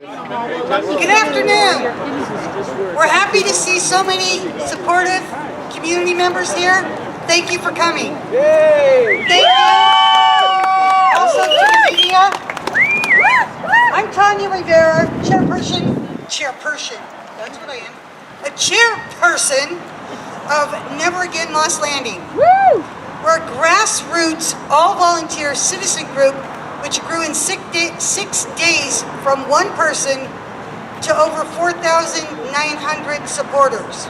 Good afternoon. We're happy to see so many supportive community members here. Thank you for coming. Yay! Thank you. Also to the media. I'm Tanya Rivera, chairperson, that's what I am, a chairperson of Never Again Moss Landing. We're a grassroots, all-volunteer citizen group which grew in 6 days from one person to over 4,900 supporters.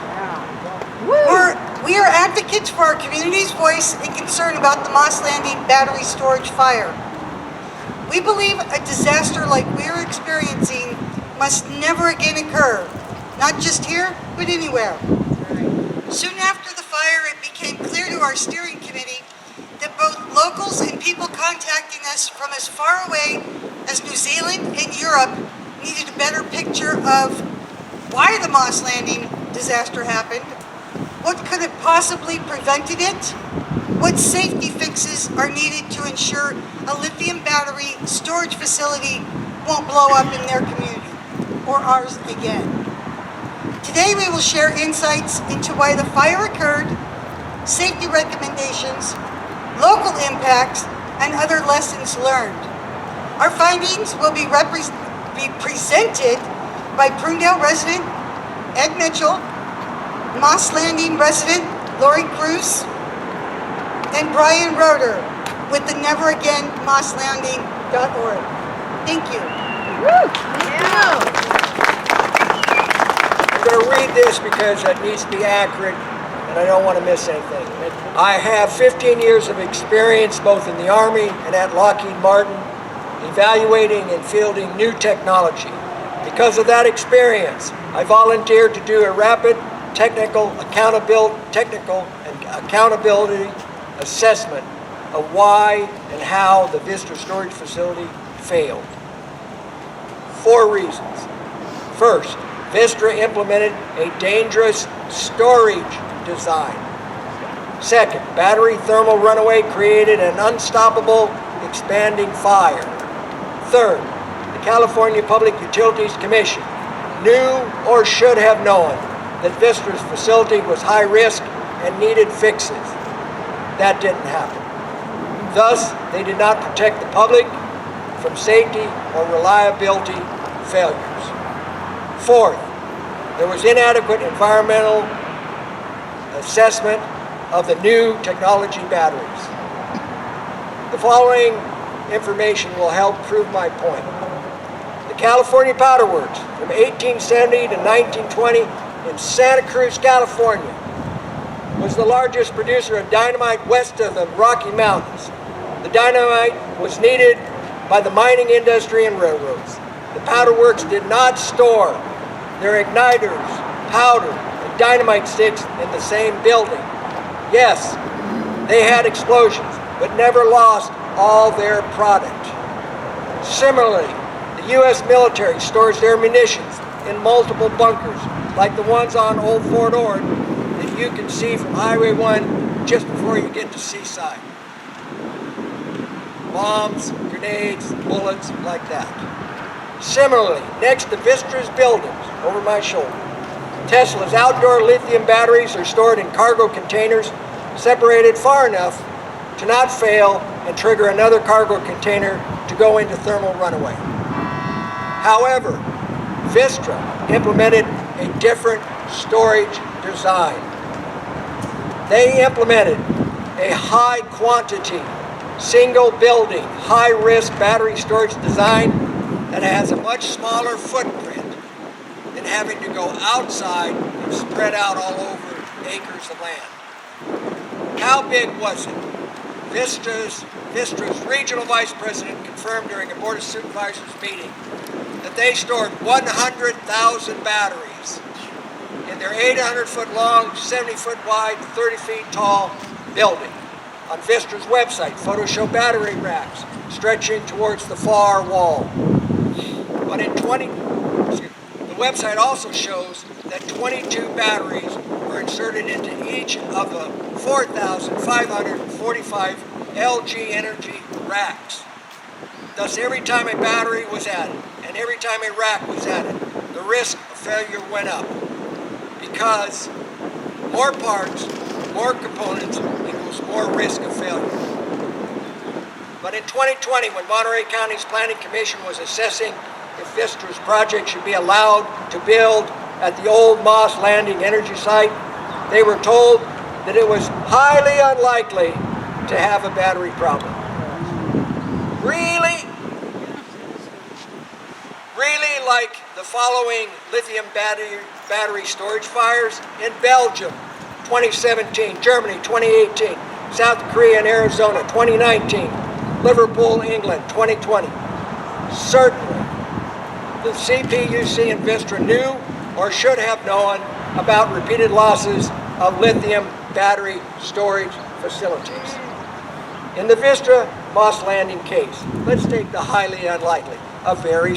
We are advocates for our community's voice and concern about the Moss Landing battery storage fire. We believe a disaster like we are experiencing must never again occur, not just here, but anywhere. Soon after the fire, it became clear to our steering committee that both locals and people contacting us from as far away as New Zealand and Europe needed a better picture of why the Moss Landing disaster happened, what could have possibly prevented it, what safety fixes are needed to ensure a lithium battery storage facility won't blow up in their community or ours again. Today we will share insights into why the fire occurred, safety recommendations, local impacts, and other lessons learned. Our findings will be presented by Prunedale resident Ed Mitchell, Moss Landing resident Lori Cruz, and Brian Roeder with the neveragainmosslanding.org. Thank you. I'm going to read this because it needs to be accurate and I don't want to miss anything. I have 15 years of experience both in the Army and at Lockheed Martin evaluating and fielding new technology. Because of that experience, I volunteered to do a rapid technical accountability assessment of why and how the Vistra storage facility failed. 4 reasons. First, Vistra implemented a dangerous storage design. Second, battery thermal runaway created an unstoppable, expanding fire. Third, the California Public Utilities Commission knew or should have known that Vistra's facility was high risk and needed fixes. That didn't happen. Thus, they did not protect the public from safety or reliability failures. Fourth, there was inadequate environmental assessment of the new technology batteries. The following information will help prove my point. The California Powder Works from 1870 to 1920 in Santa Cruz, California, was the largest producer of dynamite west of the Rocky Mountains. The dynamite was needed by the mining industry and railroads. The powder works did not store their igniters, powder, and dynamite sticks in the same building. Yes, they had explosions, but never lost all their product. Similarly, the U.S. military stores their munitions in multiple bunkers, like the ones on Old Fort Ord that you can see from Highway 1 just before you get to Seaside. Bombs, grenades, bullets, like that. Similarly, next to Vistra's buildings, over my shoulder, Tesla's outdoor lithium batteries are stored in cargo containers separated far enough to not fail and trigger another cargo container to go into thermal runaway. However, Vistra implemented a different storage design. They implemented a high quantity, single building, high risk battery storage design that has a much smaller footprint than having to go outside and spread out all over acres of land. How big was it? Vistra's regional vice president confirmed during a Board of Supervisors meeting that they stored 100,000 batteries in their 800-foot long, 70-foot wide, 30 feet tall building. On Vistra's website, photos show battery racks stretching towards the far wall. But the website also shows that 22 batteries were inserted into each of the 4,545 LG Energy racks. Thus, every time a battery was added, an and every time Iraq was at it, the risk of failure went up because more parts, more components equals more risk of failure. But in 2020, when Monterey County's Planning Commission was assessing if Vistra's project should be allowed to build at the old Moss Landing energy site, they were told that it was highly unlikely to have a battery problem. Really? Really like the following lithium battery storage fires in Belgium, 2017, Germany, 2018, South Korea and Arizona, 2019, Liverpool, England, 2020. Certainly, the CPUC and Vistra knew or should have known about repeated losses of lithium battery storage facilities. In the Vistra Moss Landing case, let's take the highly unlikely, a very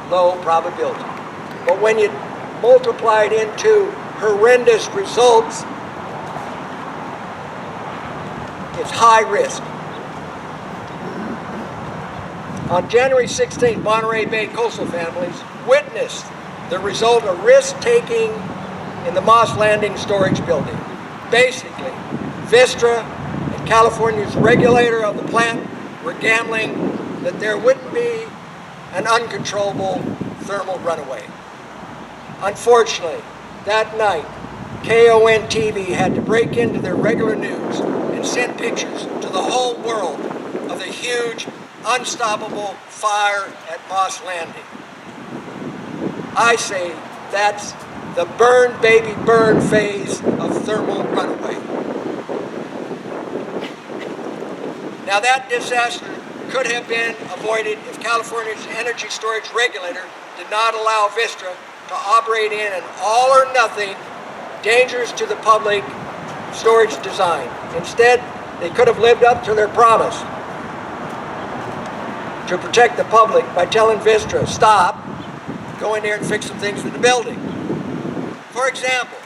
low probability. But when you multiply it into horrendous results, it's high risk. On January 16th, Monterey Bay coastal families witnessed the result of risk-taking in the Moss Landing storage building. Basically, Vistra and California's regulator of the plant were gambling that there wouldn't be an uncontrollable thermal runaway. Unfortunately, that night, KON TV had to break into their regular news and send pictures to the whole world of the huge, unstoppable fire at Moss Landing. I say that's the burn, baby, burn phase of thermal runaway. Now that disaster could have been avoided if California's energy storage regulator did not allow Vistra to operate in an all-or-nothing, dangerous to the public storage design. Instead, they could have lived up to their promise to protect the public by telling Vistra, stop, go in there and fix some things in the building. For example,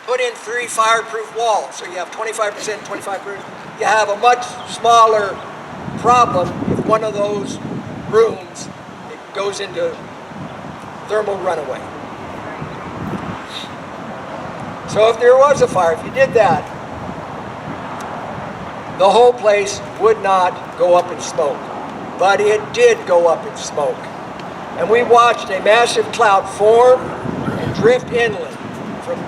put in 3 fireproof walls, so you have 25% and 25%. You have a much smaller problem if one of those rooms goes into thermal runaway. So if there was a fire, if you did that, the whole place would not go up in smoke. But it did go up in smoke. And we watched a massive cloud form and drift inland, from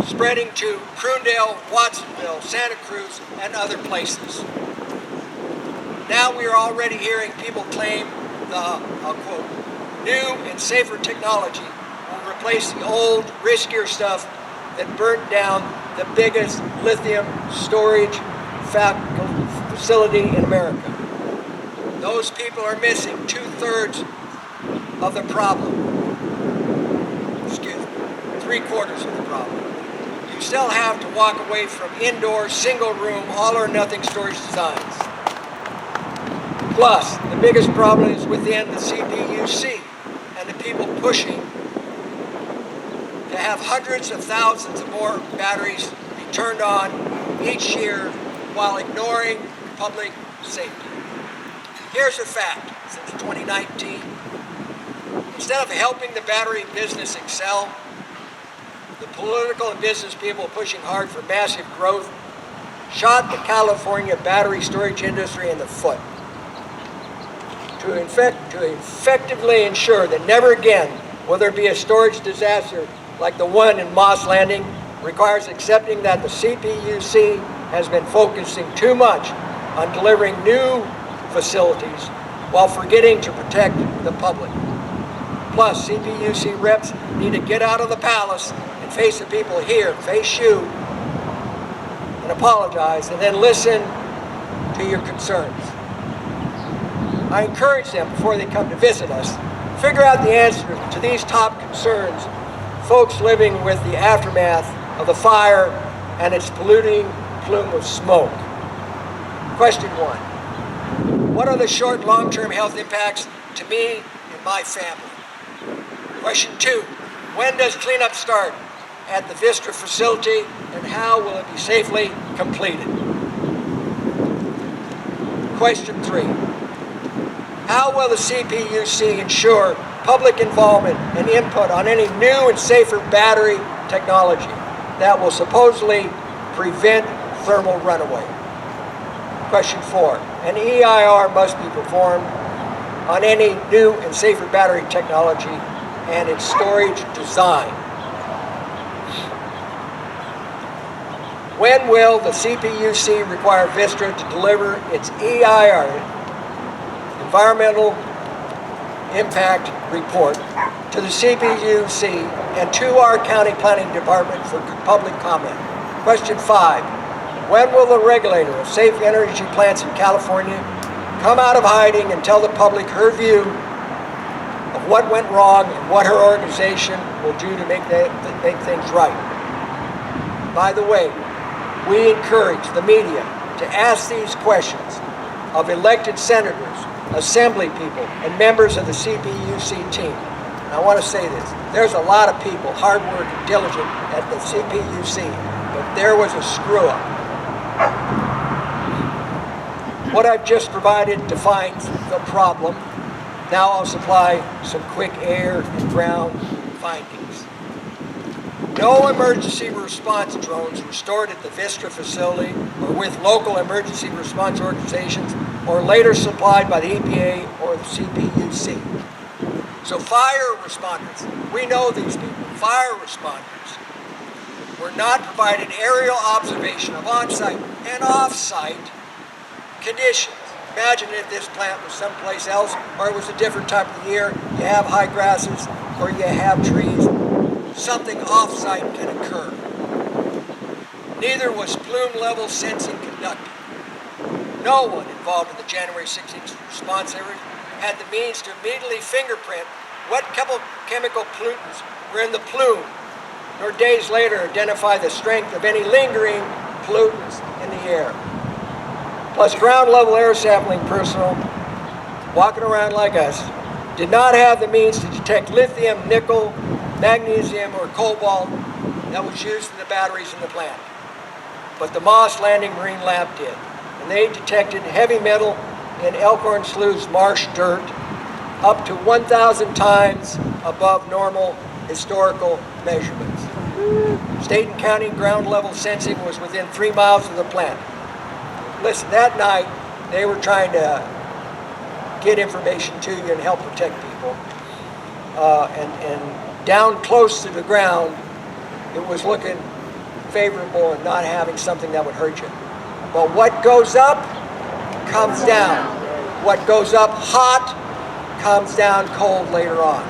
spreading to Croondale, Watsonville, Santa Cruz, and other places. Now we are already hearing people claim the, I'll quote, new and safer technology will replace the old, riskier stuff that burnt down the biggest lithium storage facility in America. Those people are missing 2/3 of the problem. Excuse me, 3/4 of the problem. You still have to walk away from indoor, single-room, all-or-nothing storage designs. Plus, the biggest problem is within the CPUC and the people pushing to have hundreds of thousands of more batteries be turned on each year while ignoring public safety. Here's a fact. Since 2019, instead of helping the battery business excel, the political and business people pushing hard for massive growth shot the California battery storage industry in the foot. To effectively ensure that never again will there be a storage disaster like the one in Moss Landing requires accepting that the CPUC has been focusing too much on delivering new facilities while forgetting to protect the public. Plus, CPUC reps need to get out of the palace and face the people here, face you, and apologize, and then listen to your concerns. I encourage them, before they come to visit us, figure out the answer to these top concerns folks living with the aftermath of the fire and its polluting plume of smoke. Question 1. What are the short, long-term health impacts to me and my family? Question 2. When does cleanup start at the Vistra facility, and how will it be safely completed? Question 3. How will the CPUC ensure public involvement and input on any new and safer battery technology that will supposedly prevent thermal runaway? Question 4. An EIR must be performed on any new and safer battery technology and its storage design. When will the CPUC require Vistra to deliver its EIR, Environmental Impact Report, to the CPUC and to our County Planning Department for public comment? Question 5. When will the regulator of safe energy plants in California come out of hiding and tell the public her view of what went wrong and what her organization will do to make things right? By the way, we encourage the media to ask these questions of elected senators, assembly people, and members of the CPUC team. And I want to say this, there's a lot of people, hard working, diligent at the CPUC, but there was a screw up. What I've just provided defines the problem. Now I'll supply some quick air and ground findings. No emergency response drones were stored at the Vistra facility or with local emergency response organizations or later supplied by the EPA or the CPUC. So fire responders, we know these people, fire responders, were not provided aerial observation of on-site and off-site conditions. Imagine if this plant was someplace else or it was a different time of the year, you have high grasses or you have trees. Something off-site can occur. Neither was plume level sensing conducted. No one involved in the January 16th response area had the means to immediately fingerprint what chemical pollutants were in the plume, nor days later identify the strength of any lingering pollutants in the air. Plus, ground level air sampling personnel walking around like us did not have the means to detect lithium, nickel, magnesium, or cobalt that was used in the batteries in the plant. But the Moss Landing Marine Lab did, and they detected heavy metal in Elkhorn Slough's marsh dirt up to 1,000 times above normal historical measurements. State and county ground level sensing was within 3 miles of the plant. Listen, that night they were trying to get information to you and help protect people. And down close to the ground, it was looking favorable and not having something that would hurt you. But what goes up comes down. What goes up hot comes down cold later on.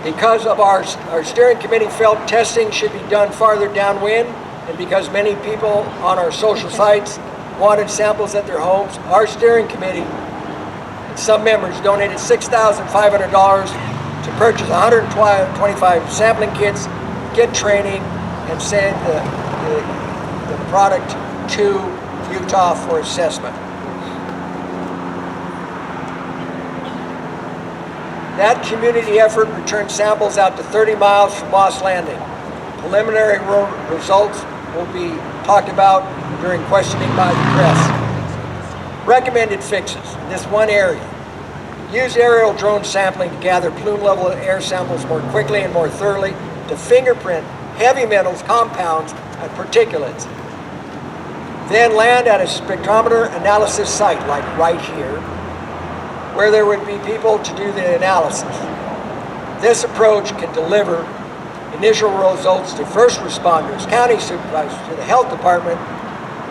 Because of our steering committee felt testing should be done farther downwind, and because many people on our social sites wanted samples at their homes, our steering committee and some members donated $6,500 to purchase 125 sampling kits, get training, and send the product to Utah for assessment. That community effort returned samples out to 30 miles from Moss Landing. Preliminary results will be talked about during questioning by the press. Recommended fixes in this one area. Use aerial drone sampling to gather plume level air samples more quickly and more thoroughly to fingerprint heavy metals, compounds, and particulates. Then land at a spectrometer analysis site, like right here, where there would be people to do the analysis. This approach can deliver initial results to first responders, county supervisors, to the health department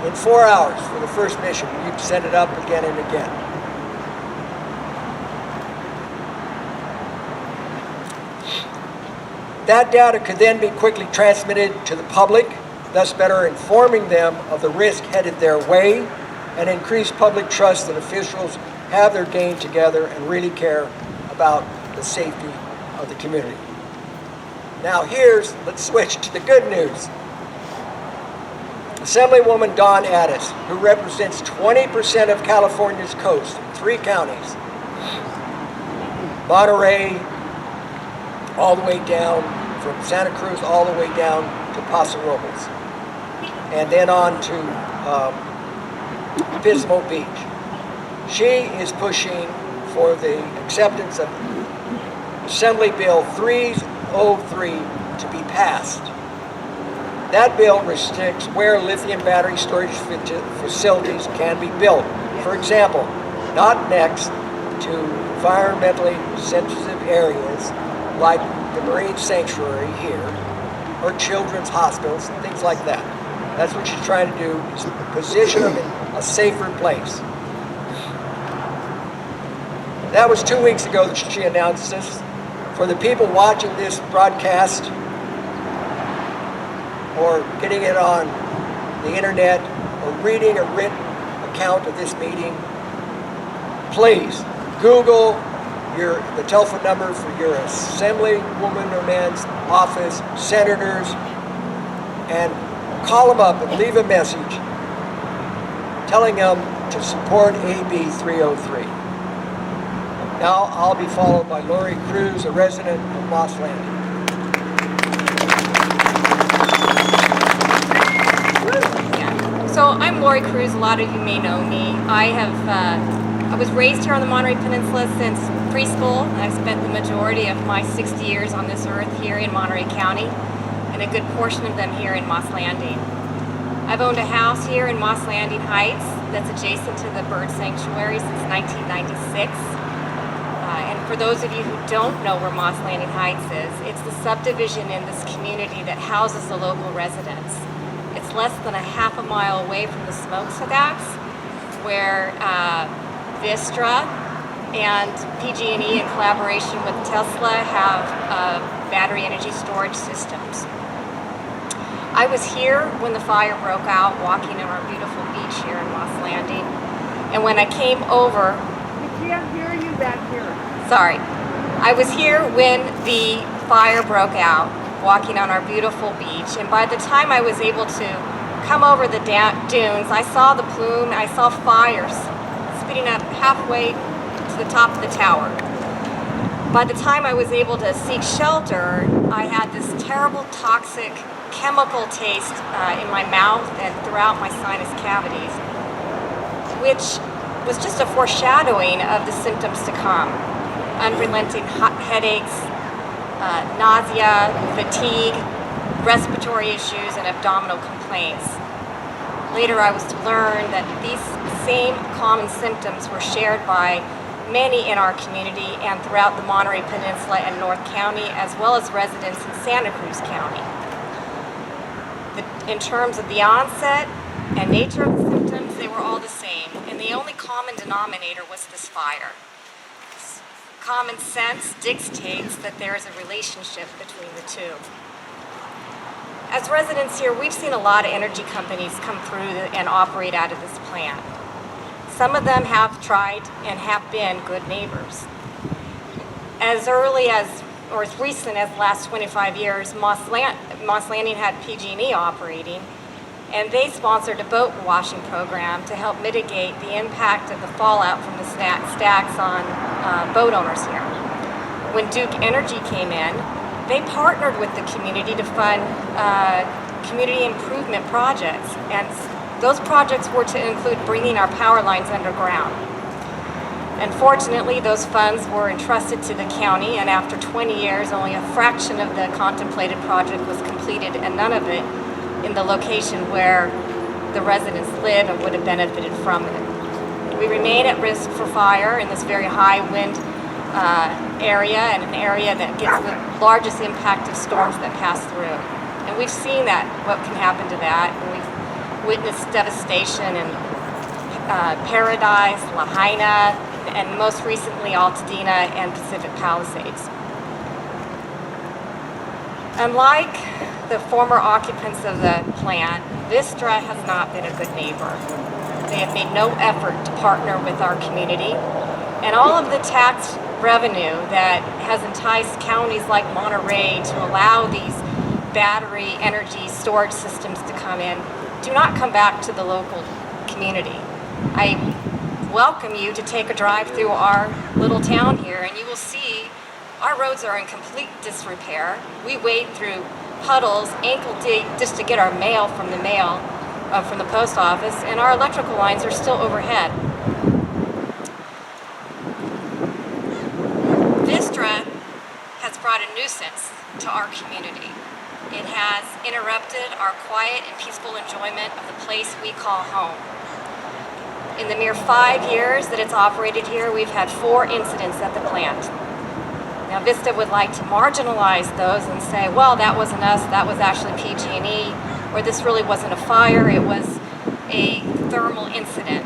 in 4 hours for the first mission. You can set it up again and again. That data could then be quickly transmitted to the public, thus better informing them of the risk headed their way and increase public trust that officials have their game together and really care about the safety of the community. Now let's switch to the good news. Assemblywoman Dawn Addis, who represents 20% of California's coast in 3 counties, Monterey, all the way down from Santa Cruz, all the way down to Paso Robles, and then on to Pismo Beach. She is pushing for the acceptance of Assembly Bill 303 to be passed. That bill restricts where lithium battery storage facilities can be built. For example, not next to environmentally sensitive areas like the Marine Sanctuary here, or children's hospitals, things like that. That's what she's trying to do, is position them in a safer place. That was 2 weeks ago that she announced this. For the people watching this broadcast or getting it on the internet or reading a written account of this meeting, please Google the telephone number for your assemblywoman or man's office, senators, and call them up and leave a message telling them to support AB 303. Now I'll be followed by Lori Cruz, a resident of Moss Landing. So I'm Lori Cruz. A lot of you may know me. I was raised here on the Monterey Peninsula since preschool. I've spent the majority of my 60 years on this earth here in Monterey County, and a good portion of them here in Moss Landing. I've owned a house here in Moss Landing Heights that's adjacent to the bird sanctuary since 1996. And for those of you who don't know where Moss Landing Heights is, it's the subdivision in this community that houses the local residents. It's less than a half a mile away from the smokestacks, where Vistra and PG&E in collaboration with Tesla have battery energy storage systems. I was here when the fire broke out, walking on our beautiful beach here in Moss Landing. And when I came over... We can't hear you back here. Sorry. I was here when the fire broke out, walking on our beautiful beach. And by the time I was able to come over the dunes, I saw the plume, I saw fires speeding up halfway to the top of the tower. By the time I was able to seek shelter, I had this terrible toxic chemical taste in my mouth and throughout my sinus cavities, which was just a foreshadowing of the symptoms to come. Unrelenting headaches, nausea, fatigue, respiratory issues, and abdominal complaints. Later I was to learn that these same common symptoms were shared by many in our community and throughout the Monterey Peninsula and North County, as well as residents in Santa Cruz County. In terms of the onset and nature of the symptoms, they were all the same, and the only common denominator was this fire. Common sense dictates that there is a relationship between the two. As residents here, we've seen a lot of energy companies come through and operate out of this plant. Some of them have tried and have been good neighbors. As early as, or as recent as the last 25 years, Moss Landing had PG&E operating, and they sponsored a boat washing program to help mitigate the impact of the fallout from the stacks on boat owners here. When Duke Energy came in, they partnered with the community to fund community improvement projects, and those projects were to include bringing our power lines underground. Unfortunately, those funds were entrusted to the county, and after 20 years, only a fraction of the contemplated project was completed, and none of it in the location where the residents live and would have benefited from it. We remain at risk for fire in this very high wind area, and an area that gets the largest impact of storms that pass through. And we've seen that, what can happen to that, and we've witnessed devastation in Paradise, Lahaina, and most recently Altadena and Pacific Palisades. Unlike the former occupants of the plant, Vistra has not been a good neighbor. They have made no effort to partner with our community, and all of the tax revenue that has enticed counties like Monterey to allow these battery energy storage systems to come in do not come back to the local community. I welcome you to take a drive through our little town here, and you will see our roads are in complete disrepair. We wade through puddles, ankle deep, just to get our mail from the mail from the post office, and our electrical lines are still overhead. Vistra has brought a nuisance to our community. It has interrupted our quiet and peaceful enjoyment of the place we call home. In the mere 5 years that it's operated here, we've had 4 incidents at the plant. Now, Vista would like to marginalize those and say, well, that wasn't us, that was actually PG&E, or this really wasn't a fire, it was a thermal incident.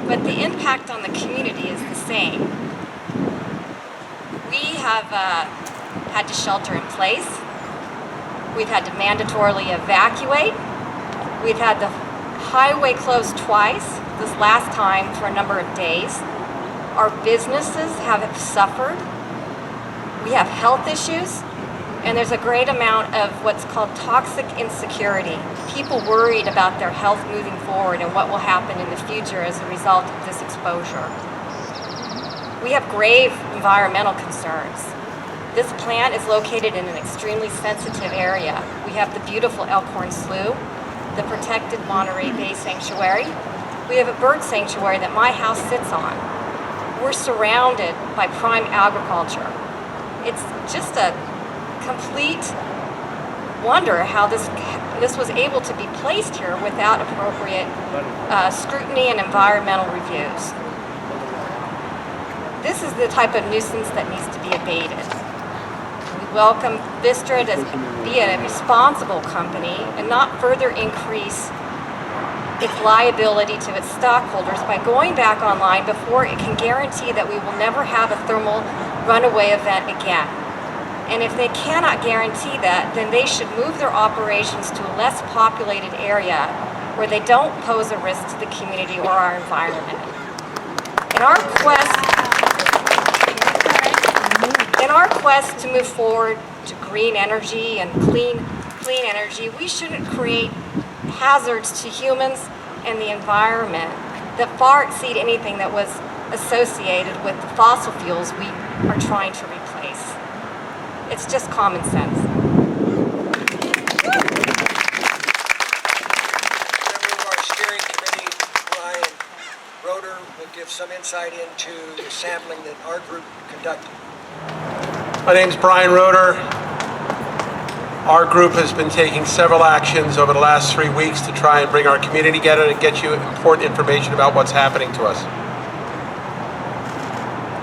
But the impact on the community is the same. We have had to shelter in place. We've had to mandatorily evacuate. We've had the highway closed twice, this last time for a number of days. Our businesses have suffered. We have health issues, and there's a great amount of what's called toxic insecurity. People worried about their health moving forward and what will happen in the future as a result of this exposure. We have grave environmental concerns. This plant is located in an extremely sensitive area. We have the beautiful Elkhorn Slough, the protected Monterey Bay Sanctuary. We have a bird sanctuary that my house sits on. We're surrounded by prime agriculture. It's just a complete wonder how this was able to be placed here without appropriate scrutiny and environmental reviews. This is the type of nuisance that needs to be abated. We welcome Vistra to be a responsible company and not further increase its liability to its stockholders by going back online before it can guarantee that we will never have a thermal runaway event again. And if they cannot guarantee that, then they should move their operations to a less populated area where they don't pose a risk to the community or our environment. In our quest to move forward to green energy and clean energy, we shouldn't create hazards to humans and the environment that far exceed anything that was associated with the fossil fuels we are trying to replace. It's just common sense. Member of our steering committee, Brian Roeder, will give some insight into the sampling that our group conducted. My name's Brian Roeder. Our group has been taking several actions over the last 3 weeks to try and bring our community together and get you important information about what's happening to us.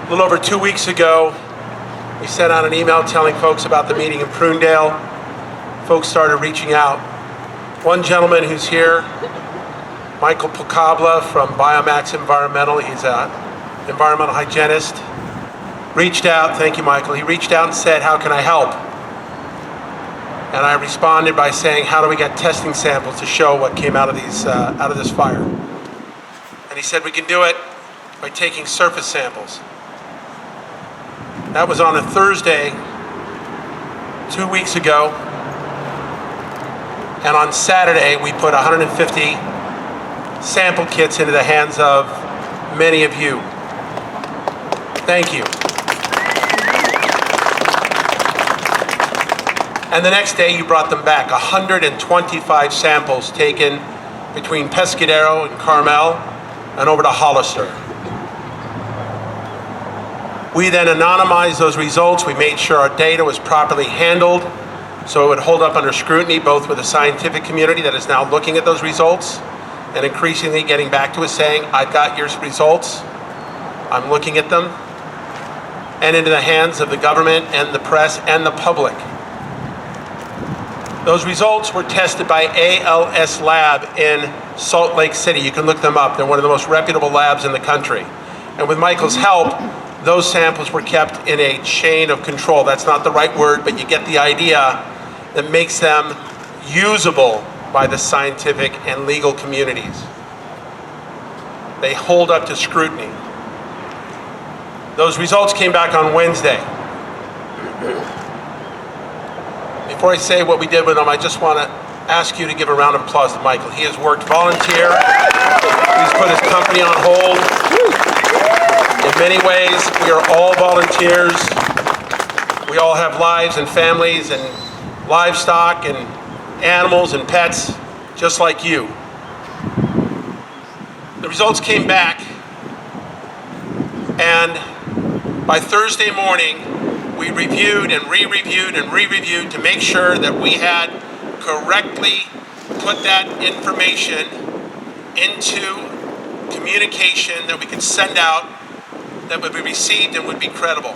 A little over 2 weeks ago, we sent out an email telling folks about the meeting in Prunedale. Folks started reaching out. One gentleman who's here, Michael Pocabla from Biomax Environmental, he's an environmental hygienist, reached out. Thank you, Michael. He reached out and said, how can I help? And I responded by saying, how do we get testing samples to show what came out of this fire? And he said, we can do it by taking surface samples. That was on a Thursday 2 weeks ago. And on Saturday, we put 150 sample kits into the hands of many of you. Thank you. And the next day you brought them back, 125 samples taken between Pescadero and Carmel and over to Hollister. We then anonymized those results. We made sure our data was properly handled so it would hold up under scrutiny, both with the scientific community that is now looking at those results and increasingly getting back to us saying, I've got your results, I'm looking at them, and into the hands of the government and the press and the public. Those results were tested by ALS Lab in Salt Lake City. You can look them up. They're one of the most reputable labs in the country. And with Michael's help, those samples were kept in a chain of control. That's not the right word, but you get the idea, that makes them usable by the scientific and legal communities. They hold up to scrutiny. Those results came back on Wednesday. Before I say what we did with them, I just want to ask you to give a round of applause to Michael. He has worked volunteer. He's put his company on hold. In many ways, we are all volunteers. We all have lives and families and livestock and animals and pets, just like you. The results came back, and by Thursday morning, we reviewed and re-reviewed and re-reviewed to make sure that we had correctly put that information into communication that we could send out that would be received and would be credible.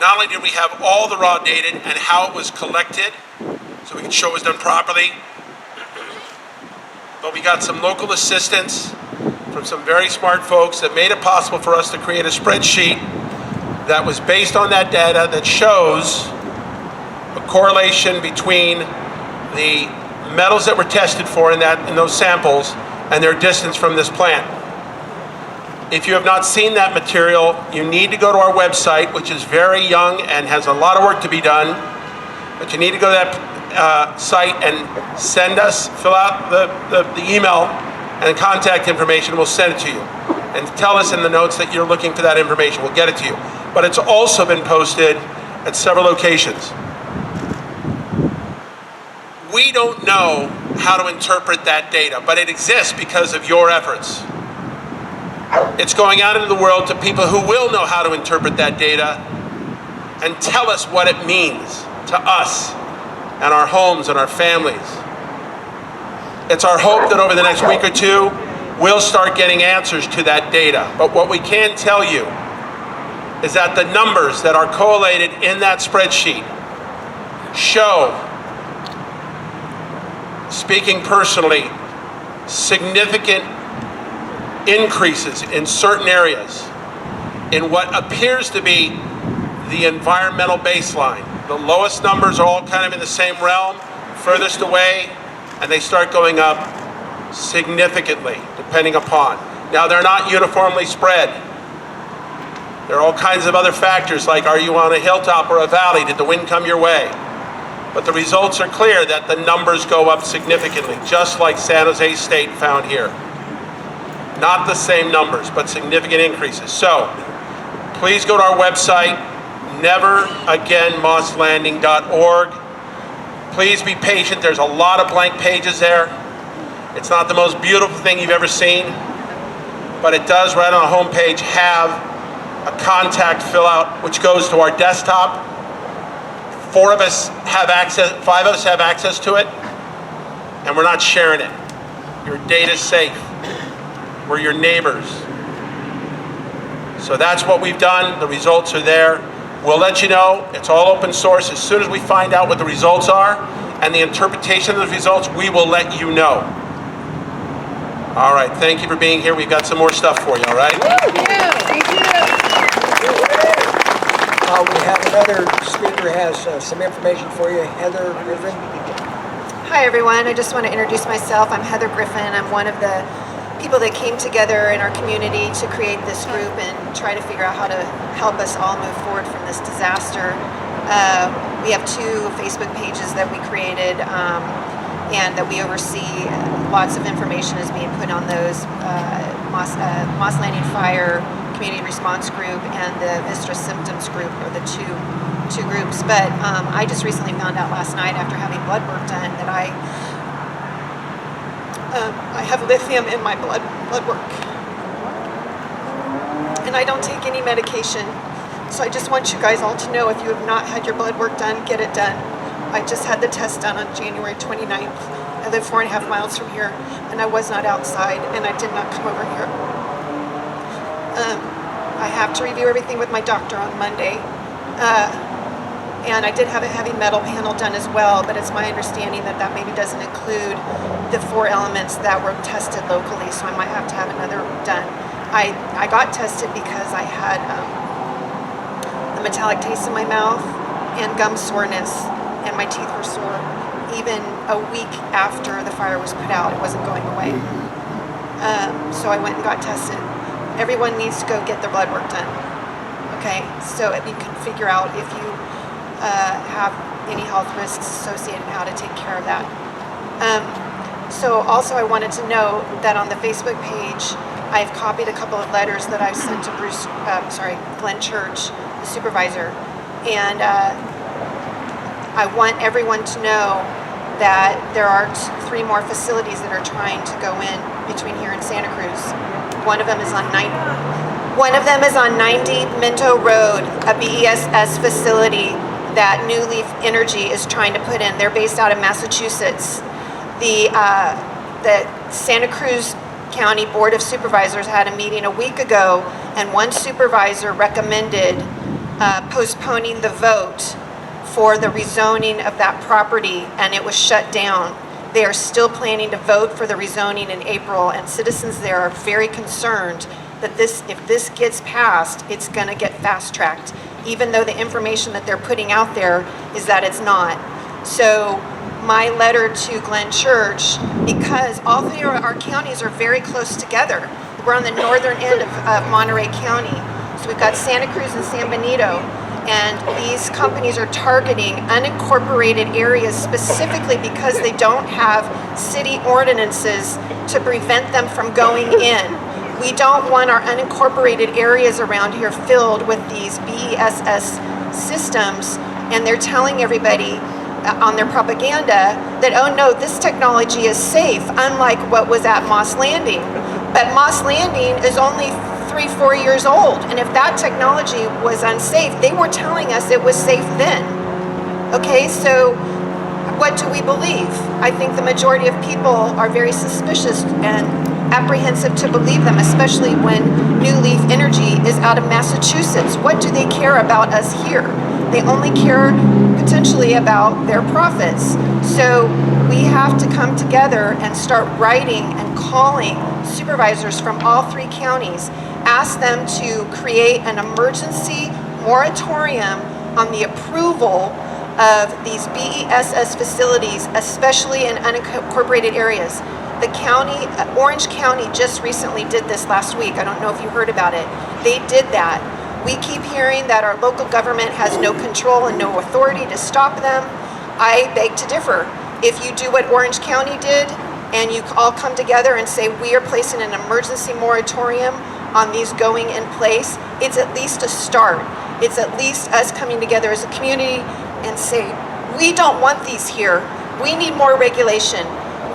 Not only did we have all the raw data and how it was collected, so we could show it was done properly, but we got some local assistance from some very smart folks that made it possible for us to create a spreadsheet that was based on that data that shows a correlation between the metals that were tested for in those samples and their distance from this plant. If you have not seen that material, you need to go to our website, which is very young and has a lot of work to be done. But you need to go to that site and send us, fill out the email and contact information. We'll send it to you. And tell us in the notes that you're looking for that information. We'll get it to you. But it's also been posted at several locations. We don't know how to interpret that data, but it exists because of your efforts. It's going out into the world to people who will know how to interpret that data and tell us what it means to us and our homes and our families. It's our hope that over the next week or two, we'll start getting answers to that data. But what we can tell you is that the numbers that are collated in that spreadsheet show, speaking personally, significant increases in certain areas in what appears to be the environmental baseline. The lowest numbers are all kind of in the same realm, furthest away, and they start going up significantly, depending upon. Now, they're not uniformly spread. There are all kinds of other factors, like are you on a hilltop or a valley? Did the wind come your way? But the results are clear that the numbers go up significantly, just like San Jose State found here. Not the same numbers, but significant increases. So, please go to our website, neveragainmosslanding.org. Please be patient. There's a lot of blank pages there. It's not the most beautiful thing you've ever seen, but it does, right on the home page, have a contact fill out, which goes to our desktop. 5 of us have access to it, and we're not sharing it. Your data's safe. We're your neighbors. So that's what we've done. The results are there. We'll let you know. It's all open source. As soon as we find out what the results are and the interpretation of the results, we will let you know. All right. Thank you for being here. We've got some more stuff for you, all right? Thank you. We have another speaker has some information for you. Heather Griffin. Hi everyone, I just want to introduce myself. I'm Heather Griffin. I'm one of the people that came together in our community to create this group and try to figure out how to help us all move forward from this disaster. We have 2 Facebook pages that we created and that we oversee. Lots of information is being put on those. Moss Landing Fire Community Response Group and the Vistra Symptoms Group are the two groups. But I just recently found out last night after having blood work done that I have lithium in my blood work. And I don't take any medication. So I just want you guys all to know, if you have not had your blood work done, get it done. I just had the test done on January 29th. I live 4.5 miles from here, and I was not outside, and I did not come over here. I have to review everything with my doctor on Monday. And I did have a heavy metal panel done as well, but it's my understanding that that maybe doesn't include the 4 elements that were tested locally, so I might have to have another done. I got tested because I had a metallic taste in my mouth and gum soreness, and my teeth were sore. Even a week after the fire was put out, it wasn't going away. So I went and got tested. Everyone needs to go get their blood work done. Okay, so you can figure out if you have any health risks associated and how to take care of that. So also I wanted to note that on the Facebook page, I've copied a couple of letters that I've sent to Glenn Church, the supervisor, and I want everyone to know that there are 3 more facilities that are trying to go in between here and Santa Cruz. One of them is on 90. One of them is on 90 Minto Road, a BESS facility that New Leaf Energy is trying to put in. They're based out of Massachusetts. The Santa Cruz County Board of Supervisors had a meeting a week ago, and one supervisor recommended postponing the vote for the rezoning of that property, and it was shut down. They are still planning to vote for the rezoning in April, and citizens there are very concerned that if this gets passed, it's going to get fast-tracked, even though the information that they're putting out there is that it's not. So my letter to Glenn Church, because all three of our counties are very close together. We're on the northern end of Monterey County. So we've got Santa Cruz and San Benito, and these companies are targeting unincorporated areas specifically because they don't have city ordinances to prevent them from going in. We don't want our unincorporated areas around here filled with these BESS systems, and they're telling everybody on their propaganda that, oh no, this technology is safe, unlike what was at Moss Landing. But Moss Landing is only 3-4 years old, and if that technology was unsafe, they were telling us it was safe then. Okay, so what do we believe? I think the majority of people are very suspicious and apprehensive to believe them, especially when New Leaf Energy is out of Massachusetts. What do they care about us here? They only care potentially about their profits. So we have to come together and start writing and calling supervisors from all three counties, ask them to create an emergency moratorium on the approval of these BESS facilities, especially in unincorporated areas. The county, Orange County just recently did this last week. I don't know if you heard about it. They did that. We keep hearing that our local government has no control and no authority to stop them. I beg to differ. If you do what Orange County did and you all come together and say we are placing an emergency moratorium on these going in place, it's at least a start. It's at least us coming together as a community and say, we don't want these here. We need more regulation.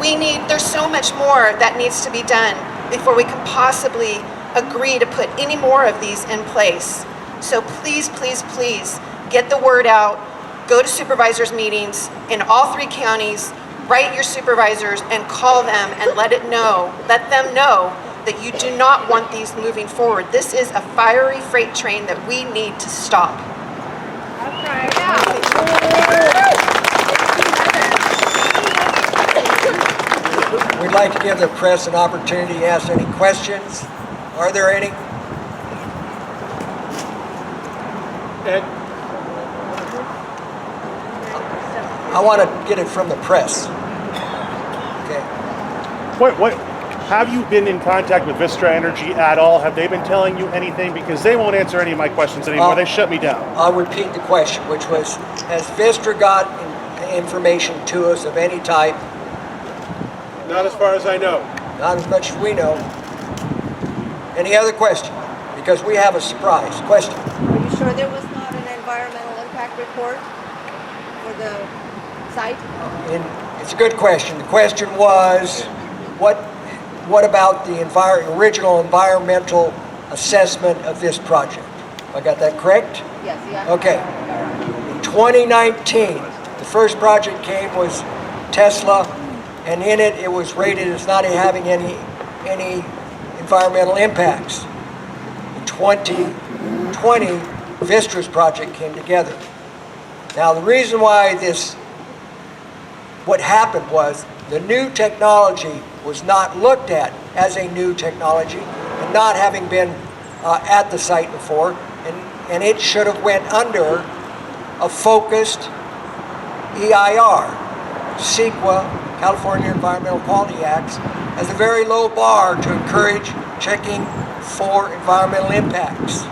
There's so much more that needs to be done before we can possibly agree to put any more of these in place. So please, please, please get the word out. Go to supervisors meetings in all three counties, write your supervisors and call them and let them know that you do not want these moving forward. This is a fiery freight train that we need to stop. That's right. Yeah. We'd like to give the press an opportunity to ask any questions. Are there any? Ed? I want to get it from the press. Okay. What? Have you been in contact with Vistra Energy at all? Have they been telling you anything? Because they won't answer any of my questions anymore. They shut me down. I'll repeat the question, which was, has Vistra got information to us of any type? Not as far as I know. Not as much as we know. Any other question? Because we have a surprise. Question? Are you sure there was not an environmental impact report for the site? It's a good question. The question was, what about the original environmental assessment of this project? I got that correct? Yes, yeah. Okay. In 2019, the first project came was Tesla, and in it was rated as not having any environmental impacts. In 2020, Vistra's project came together. Now the reason why what happened was the new technology was not looked at as a new technology, and not having been at the site before, and it should have went under a focused EIR, CEQA, California Environmental Quality Acts, as a very low bar to encourage checking for environmental impacts.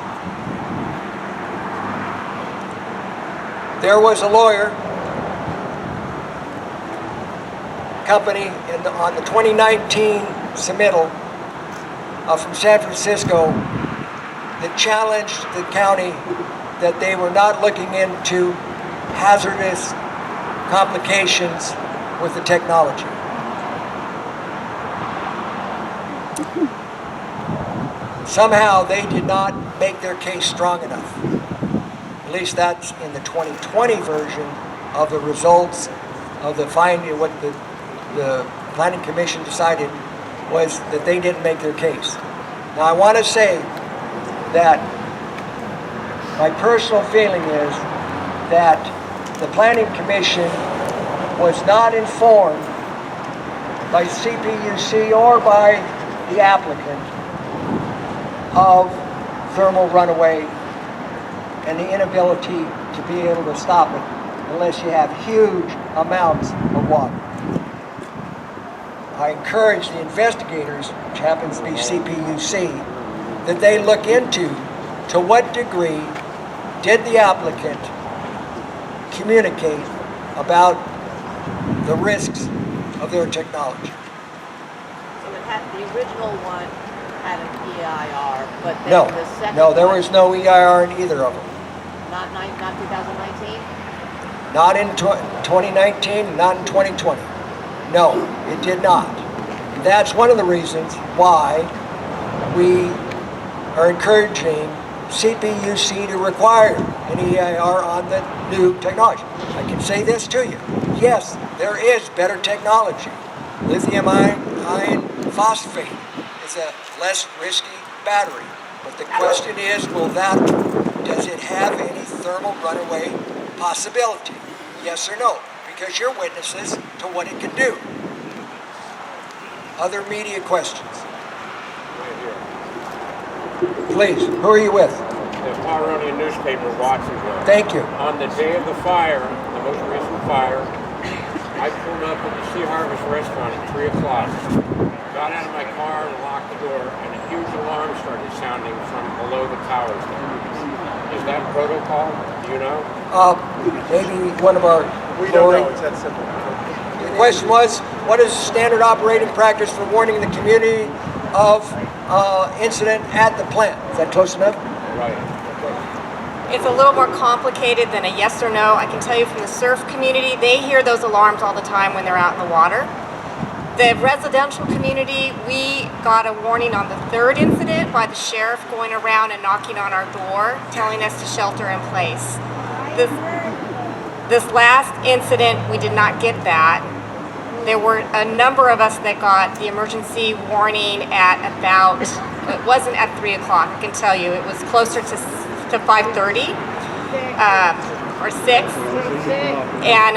There was a lawyer company on the 2019 submittal from San Francisco that challenged the county that they were not looking into hazardous complications with the technology. somehow they did not make their case strong enough. At least that's in the 2020 version of the results of the finding. What the Planning Commission decided was that they didn't make their case. Now I want to say that my personal feeling is that the Planning Commission was not informed by CPUC or by the applicant of thermal runaway and the inability to be able to stop it unless you have huge amounts of water. I encourage the investigators, which happens to be CPUC, that they look into to what degree did the applicant communicate about the risks of their technology. So it had, the original one had an EIR, but then the second No, there one, was no EIR in either of them. not 2019? Not in 2019, not in 2020. No, it did not. That's one of the reasons why we are encouraging CPUC to require an EIR on the new technology. I can say this to you. Yes, there is better technology. Lithium iron phosphate is a less risky battery. But the question is, does it have any thermal runaway possibility? Yes or no? Because you're witnesses to what it can do. Other media questions? Please, who are you with? The Pomeranian newspaper, Watsonville. Thank you. On the day of the fire, the most recent fire, I pulled up at the Sea Harvest restaurant at 3 o'clock, got out of my car and locked the door, and a huge alarm started sounding from below the towers there. Is that protocol? Do you know? Maybe one of our... We don't know, it's that simple. The question was, what is standard operating practice for warning the community of incident at the plant? Is that close enough? Right. It's a little more complicated than a yes or no. I can tell you from the surf community, they hear those alarms all the time when they're out in the water. The residential community, we got a warning on the third incident by the sheriff going around and knocking on our door, telling us to shelter in place. This last incident, we did not get that. There were a number of us that got the emergency warning at about, it wasn't at 3 o'clock, I can tell you. It was closer to 5:30 or 6. And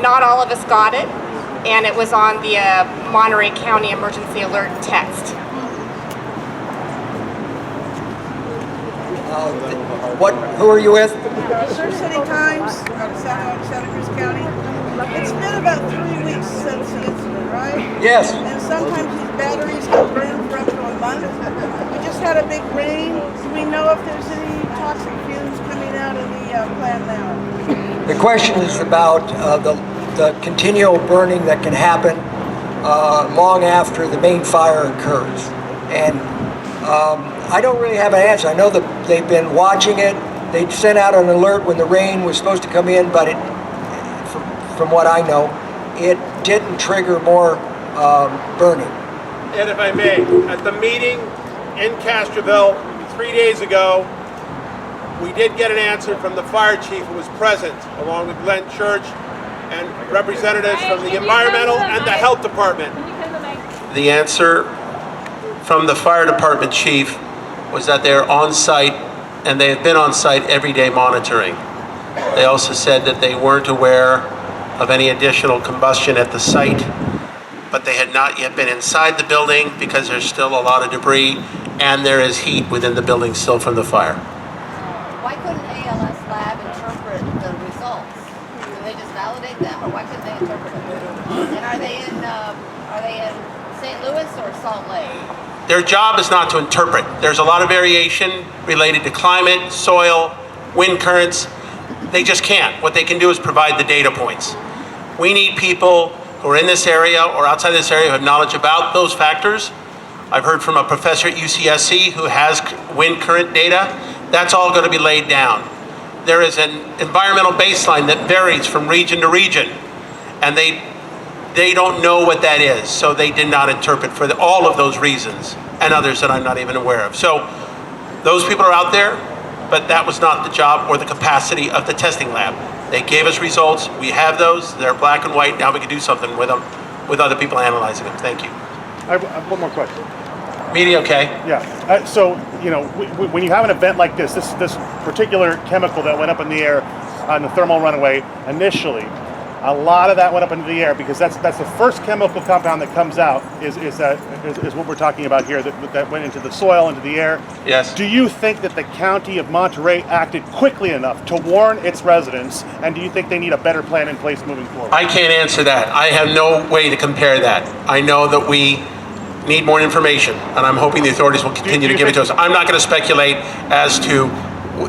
not all of us got it. And it was on the Monterey County Emergency Alert text. Who are you with? Surf City Times out of Santa Cruz County. It's been about 3 weeks since the incident, right? Yes. And sometimes these batteries can burn for up to a month. We just had a big rain. Do we know if there's any toxic fumes coming out of the plant now? The question is about the continual burning that can happen long after the main fire occurs. And I don't really have an answer. I know that they've been watching it. They sent out an alert when the rain was supposed to come in, but from what I know, it didn't trigger more burning. And if I may, at the meeting in Castroville 3 days ago, we did get an answer from the fire chief who was present, along with Glenn Church and representatives from the environmental and the health department. The answer from the fire department chief was that they're on site and they have been on site every day monitoring. They also said that they weren't aware of any additional combustion at the site, but they had not yet been inside the building because there's still a lot of debris and there is heat within the building still from the fire. Why couldn't ALS Lab interpret the results? Did they just validate them, or why couldn't they interpret them? And are they in St. Louis or Salt Lake? Their job is not to interpret. There's a lot of variation related to climate, soil, wind currents. They just can't. What they can do is provide the data points. We need people who are in this area or outside this area who have knowledge about those factors. I've heard from a professor at UCSC who has wind current data. That's all going to be laid down. There is an environmental baseline that varies from region to region, and they don't know what that is, so they did not interpret for all of those reasons and others that I'm not even aware of. So those people are out there, but that was not the job or the capacity of the testing lab. They gave us results. We have those. They're black and white. Now we can do something with them, with other people analyzing them. Thank you. I have one more question. Media, okay? Yeah. So, you know, when you have an event like this particular chemical that went up in the air on the thermal runaway initially, a lot of that went up into the air because that's the first chemical compound that comes out is what we're talking about here that went into the soil, into the air. Yes. Do you think that the county of Monterey acted quickly enough to warn its residents, and do you think they need a better plan in place moving forward? I can't answer that. I have no way to compare that. I know that we need more information, and I'm hoping the authorities will continue to give it to us. I'm not going to speculate as to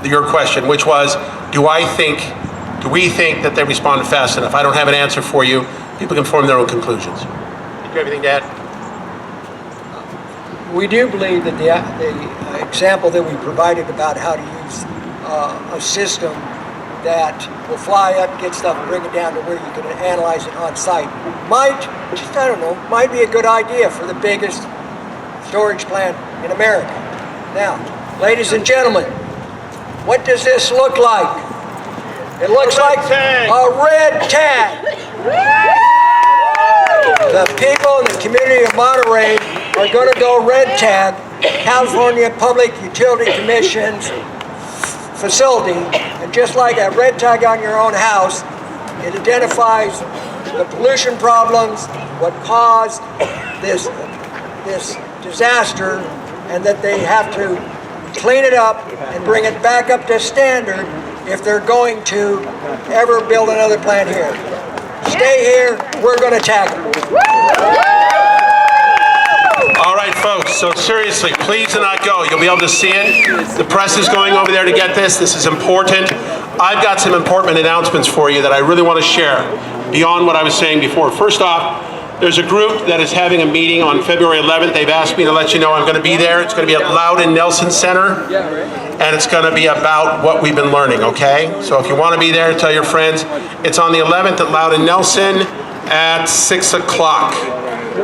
your question, which was, do we think that they responded fast enough? I don't have an answer for you. People can form their own conclusions. Do you have anything to add? We do believe that the example that we provided about how to use a system that will fly up, get stuff, and bring it down to where you can analyze it on site might be a good idea for the biggest storage plant in America. Now, ladies and gentlemen, what does this look like? It looks like a red tag. The people in the community of Monterey are going to go red tag California Public Utility Commission's facility, and just like a red tag on your own house, it identifies the pollution problems, what caused this disaster, and that they have to clean it up and bring it back up to standard if they're going to ever build another plant here. Stay here, we're going to tackle it. All right, folks, so seriously, please do not go. You'll be able to see it. The press is going over there to get this. This is important. I've got some important announcements for you that I really want to share beyond what I was saying before. First off, there's a group that is having a meeting on February 11th. They've asked me to let you know I'm going to be there. It's going to be at Loudon Nelson Center, and it's going to be about what we've been learning, okay? So if you want to be there, tell your friends. It's on the 11th at Loudon Nelson at 6 o'clock.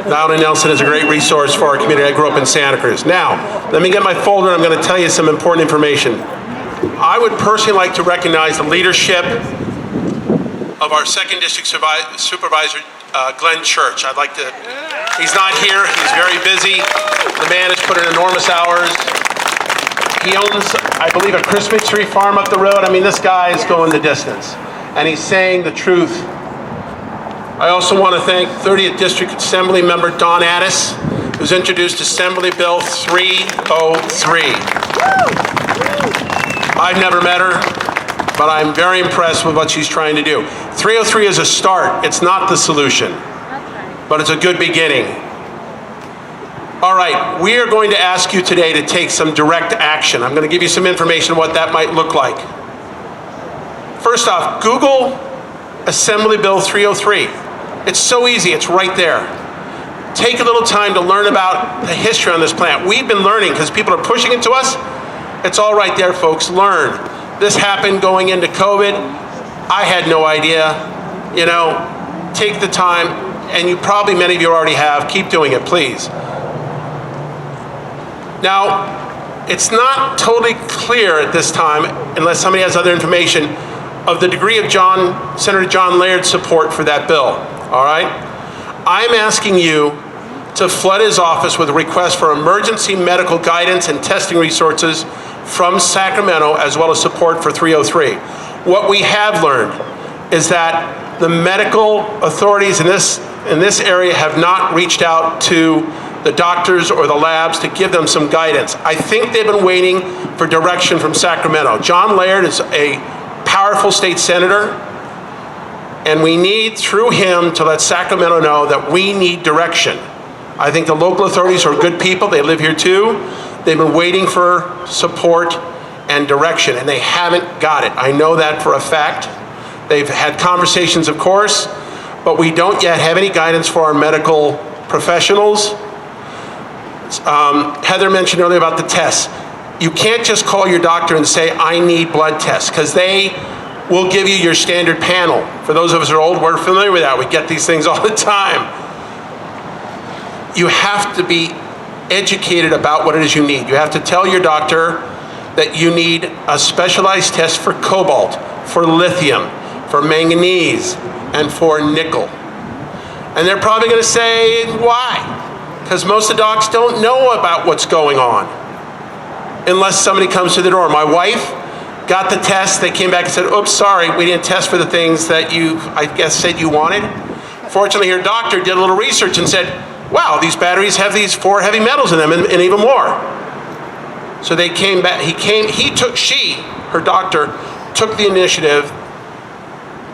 Loudon Nelson is a great resource for our community. I grew up in Santa Cruz. Now, let me get my folder. I'm going to tell you some important information. I would personally like to recognize the leadership of our 2nd District Supervisor, Glenn Church. He's not here. He's very busy. The man has put in enormous hours. He owns, I believe, a Christmas tree farm up the road. I mean, this guy is going the distance, and he's saying the truth. I also want to thank 30th District Assembly Member Don Addis, who's introduced Assembly Bill 303. I've never met her, but I'm very impressed with what she's trying to do. 303 is a start. It's not the solution, but it's a good beginning. All right, we are going to ask you today to take some direct action. I'm going to give you some information on what that might look like. First off, Google Assembly Bill 303. It's so easy, it's right there. Take a little time to learn about the history on this plant. We've been learning because people are pushing it to us. It's all right there, folks. Learn. This happened going into COVID. I had no idea. You know, take the time, and many of you already have. Keep doing it, please. Now, it's not totally clear at this time, unless somebody has other information, of the degree of Senator John Laird's support for that bill. All right? I'm asking you to flood his office with a request for emergency medical guidance and testing resources from Sacramento, as well as support for 303. What we have learned is that the medical authorities in this area have not reached out to the doctors or the labs to give them some guidance. I think they've been waiting for direction from Sacramento. John Laird is a powerful state senator, and we need, through him, to let Sacramento know that we need direction. I think the local authorities are good people. They live here too. They've been waiting for support and direction, and they haven't got it. I know that for a fact. They've had conversations, of course, but we don't yet have any guidance for our medical professionals. Heather mentioned earlier about the tests. You can't just call your doctor and say, I need blood tests, because they will give you your standard panel. For those of us who are old, we're familiar with that. We get these things all the time. You have to be educated about what it is you need. You have to tell your doctor that you need a specialized test for cobalt, for lithium, for manganese, and for nickel. And they're probably going to say, why? Because most of the docs don't know about what's going on unless somebody comes to the door. My wife got the test. They came back and said, oops, sorry, we didn't test for the things that you, I guess, said you wanted. Fortunately, her doctor did a little research and said, wow, these batteries have these 4 heavy metals in them and even more. So they came back, her doctor, took the initiative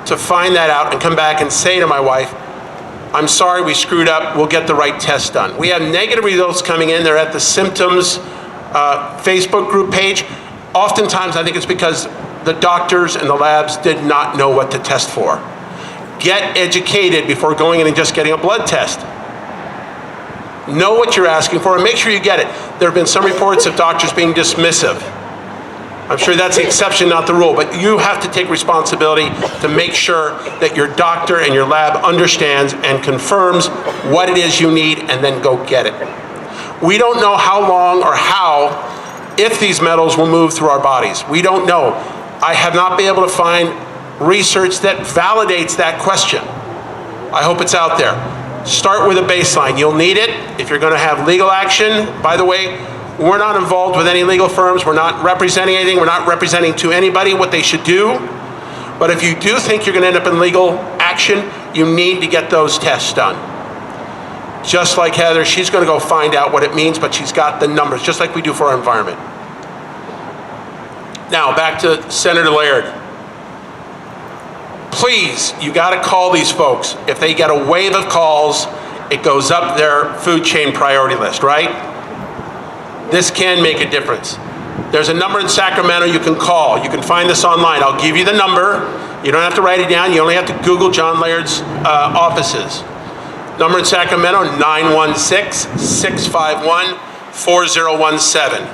to find that out and come back and say to my wife, I'm sorry, we screwed up, we'll get the right test done. We have negative results coming in. They're at the symptoms Facebook group page. Oftentimes, I think it's because the doctors and the labs did not know what to test for. Get educated before going in and just getting a blood test. Know what you're asking for and make sure you get it. There have been some reports of doctors being dismissive. I'm sure that's the exception, not the rule, but you have to take responsibility to make sure that your doctor and your lab understands and confirms what it is you need and then go get it. We don't know how long or how, if these metals will move through our bodies. We don't know. I have not been able to find research that validates that question. I hope it's out there. Start with a baseline. You'll need it if you're going to have legal action. By the way, we're not involved with any legal firms. We're not representing anything. We're not representing to anybody what they should do. But if you do think you're going to end up in legal action, you need to get those tests done. Just like Heather, she's going to go find out what it means, but she's got the numbers, just like we do for our environment. Now, back to Senator Laird. Please, you got to call these folks. If they get a wave of calls, it goes up their food chain priority list, right? This can make a difference. There's a number in Sacramento you can call. You can find this online. I'll give you the number. You don't have to write it down. You only have to Google John Laird's offices. Number in Sacramento, 916-651-4017.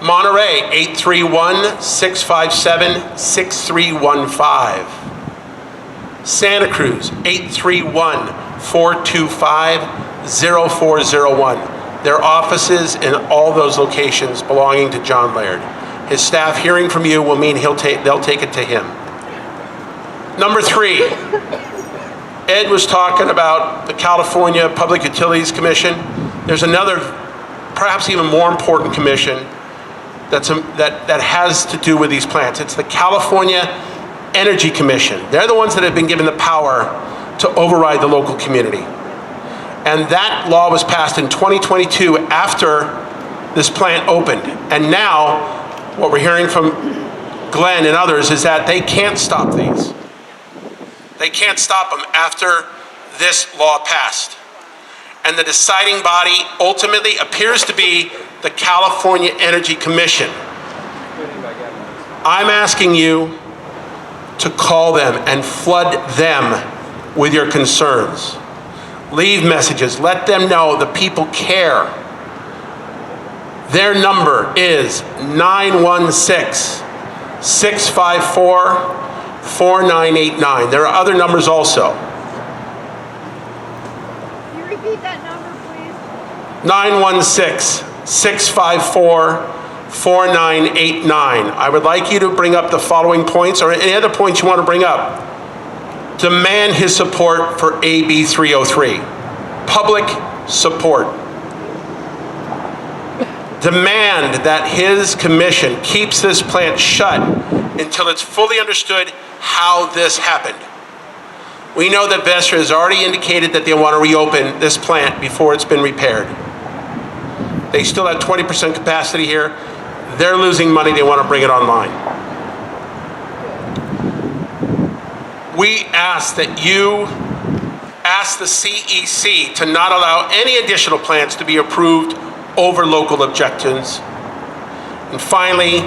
Monterey, 831-657-6315. Santa Cruz, 831-425-0401. There are offices in all those locations belonging to John Laird. His staff hearing from you will mean they'll take it to him. Number 3, Ed was talking about the California Public Utilities Commission. There's another, perhaps even more important commission that has to do with these plants. It's the California Energy Commission. They're the ones that have been given the power to override the local community. And that law was passed in 2022 after this plant opened. And now, what we're hearing from Glenn and others is that they can't stop these. They can't stop them after this law passed. And the deciding body ultimately appears to be the California Energy Commission. I'm asking you to call them and flood them with your concerns. Leave messages. Let them know the people care. Their number is 916-654-4989. There are other numbers also. Can you repeat that number, please? 916-654-4989. I would like you to bring up the following points or any other points you want to bring up. Demand his support for AB 303. Public support. Demand that his commission keeps this plant shut until it's fully understood how this happened. We know that Vistra has already indicated that they want to reopen this plant before it's been repaired. They still have 20% capacity here. They're losing money. They want to bring it online. We ask that you ask the CEC to not allow any additional plants to be approved over local objections. And finally,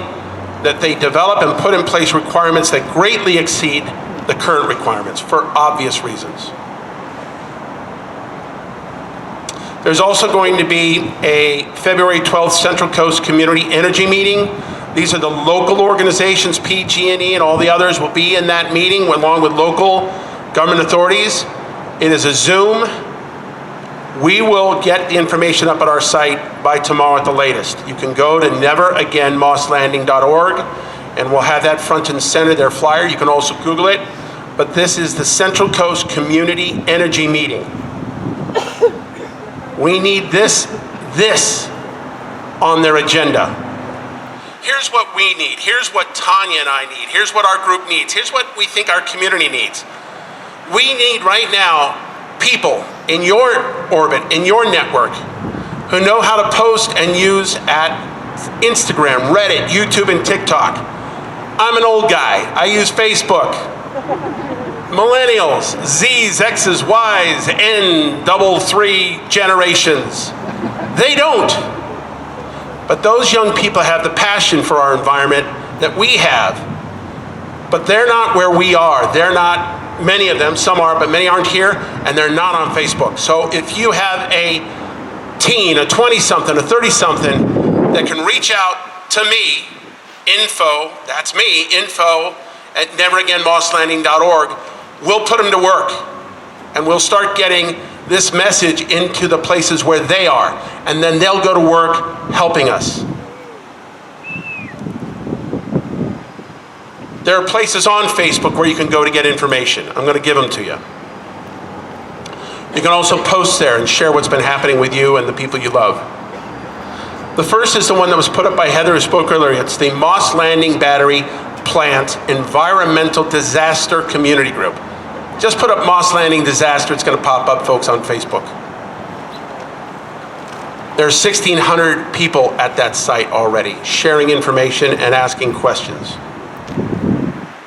that they develop and put in place requirements that greatly exceed the current requirements for obvious reasons. There's also going to be a February 12th Central Coast Community Energy Meeting. These are the local organizations, PG&E and all the others will be in that meeting along with local government authorities. It is a Zoom. We will get the information up at our site by tomorrow at the latest. You can go to neveragainmosslanding.org, and we'll have that front and center, their flyer. You can also Google it. But this is the Central Coast Community Energy Meeting. We need this on their agenda. Here's what we need. Here's what Tanya and I need. Here's what our group needs. Here's what we think our community needs. We need right now people in your orbit, in your network, who know how to post and use at Instagram, Reddit, YouTube, and TikTok. I'm an old guy. I use Facebook. Millennials, Z's, X's, Y's, N, double three generations. They don't. But those young people have the passion for our environment that we have. But they're not where we are. They're not, many of them, some are, but many aren't here, and they're not on Facebook. So if you have a teen, a 20-something, a 30-something that can reach out to me, info, that's me, info@neveragainmosslanding.org, we'll put them to work. And we'll start getting this message into the places where they are. And then they'll go to work helping us. There are places on Facebook where you can go to get information. I'm going to give them to you. You can also post there and share what's been happening with you and the people you love. The first is the one that was put up by Heather, who spoke earlier. It's the Moss Landing Battery Plant Environmental Disaster Community Group. Just put up Moss Landing Disaster. It's going to pop up, folks, on Facebook. There are 1,600 people at that site already, sharing information and asking questions.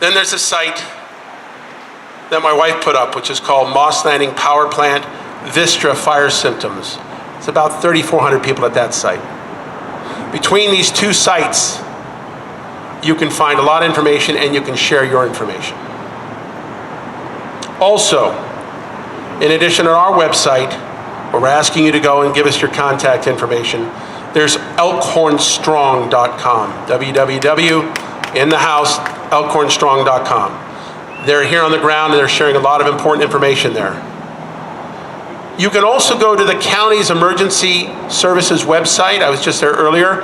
Then there's a site that my wife put up, which is called Moss Landing Power Plant Vistra Fire Symptoms. It's about 3,400 people at that site. Between these two sites, you can find a lot of information and you can share your information. Also, in addition to our website, where we're asking you to go and give us your contact information, there's elkhornstrong.com, www.inthehouse.elkhornstrong.com. They're here on the ground and they're sharing a lot of important information there. You can also go to the county's emergency services website. I was just there earlier.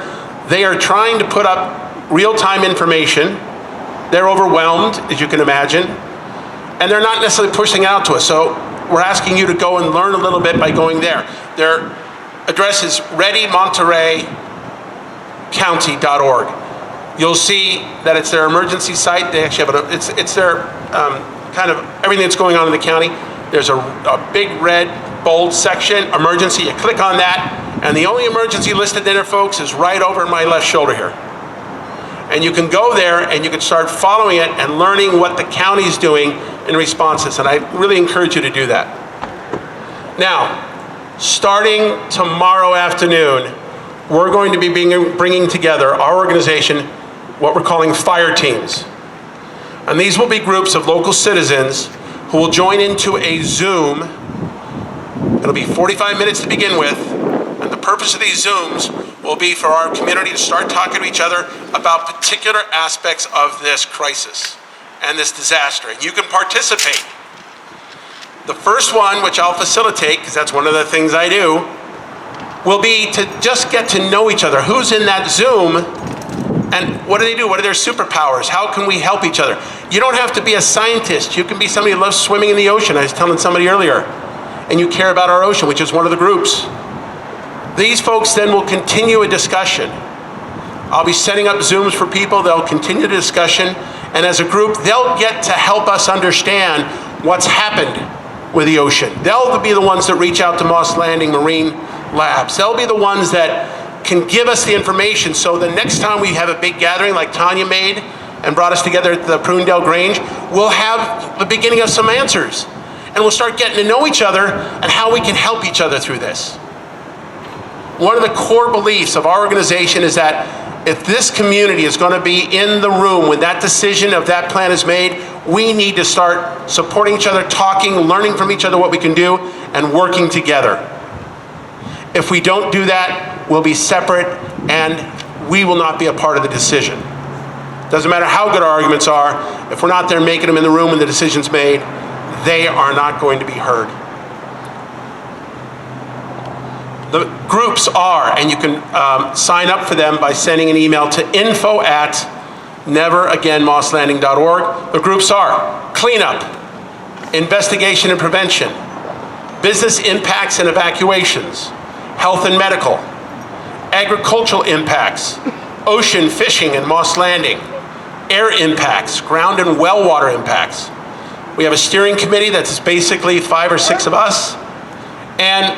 They are trying to put up real-time information. They're overwhelmed, as you can imagine, and they're not necessarily pushing it out to us. So we're asking you to go and learn a little bit by going there. Their address is readymontereycounty.org. You'll see that it's their emergency site. They actually have it's their kind of everything that's going on in the county. There's a big red bold section, emergency. You click on that, and the only emergency listed there, folks, is right over my left shoulder here. And you can go there and you can start following it and learning what the county's doing in responses. And I really encourage you to do that. Now, starting tomorrow afternoon, we're going to be bringing together our organization, what we're calling fire teams. And these will be groups of local citizens who will join into a Zoom. It'll be 45 minutes to begin with. And the purpose of these Zooms will be for our community to start talking to each other about particular aspects of this crisis and this disaster. And you can participate. The first one, which I'll facilitate, because that's one of the things I do, will be to just get to know each other. Who's in that Zoom and what do they do? What are their superpowers? How can we help each other? You don't have to be a scientist. You can be somebody who loves swimming in the ocean. I was telling somebody earlier. And you care about our ocean, which is one of the groups. These folks then will continue a discussion. I'll be setting up Zooms for people. They'll continue the discussion. And as a group, they'll get to help us understand what's happened with the ocean. They'll be the ones that reach out to Moss Landing Marine Labs. They'll be the ones that can give us the information so the next time we have a big gathering like Tanya made and brought us together at the Prunedale Grange, we'll have the beginning of some answers. And we'll start getting to know each other and how we can help each other through this. One of the core beliefs of our organization is that if this community is going to be in the room when that decision of that plan is made, we need to start supporting each other, talking, learning from each other what we can do, and working together. If we don't do that, we'll be separate and we will not be a part of the decision. Doesn't matter how good our arguments are, if we're not there making them in the room when the decision's made, they are not going to be heard. The groups are, and you can sign up for them by sending an email to info@neveragainmosslanding.org. The groups are cleanup, investigation and prevention, business impacts and evacuations, health and medical, agricultural impacts, ocean fishing and Moss Landing, air impacts, ground and well water impacts. We have a steering committee that's basically 5 or 6 of us, and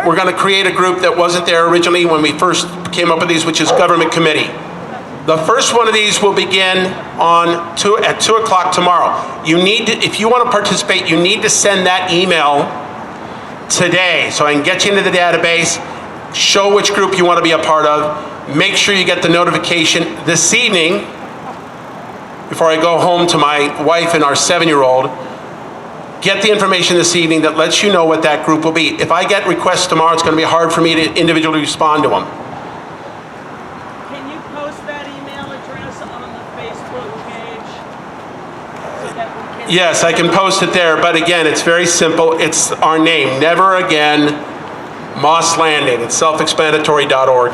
we're going to create a group that wasn't there originally when we first came up with these, which is government committee. The first one of these will begin at 2 o'clock tomorrow. You need to, if you want to participate, you need to send that email today so I can get you into the database, show which group you want to be a part of, make sure you get the notification this evening before I go home to my wife and our 7-year-old. Get the information this evening that lets you know what that group will be. If I get requests tomorrow, it's going to be hard for me to individually respond to them. Can you post that email address on the Facebook page so that we can... Yes, I can post it there, but again, it's very simple. It's our name, Never Again Moss Landing. It's self-explanatory.org,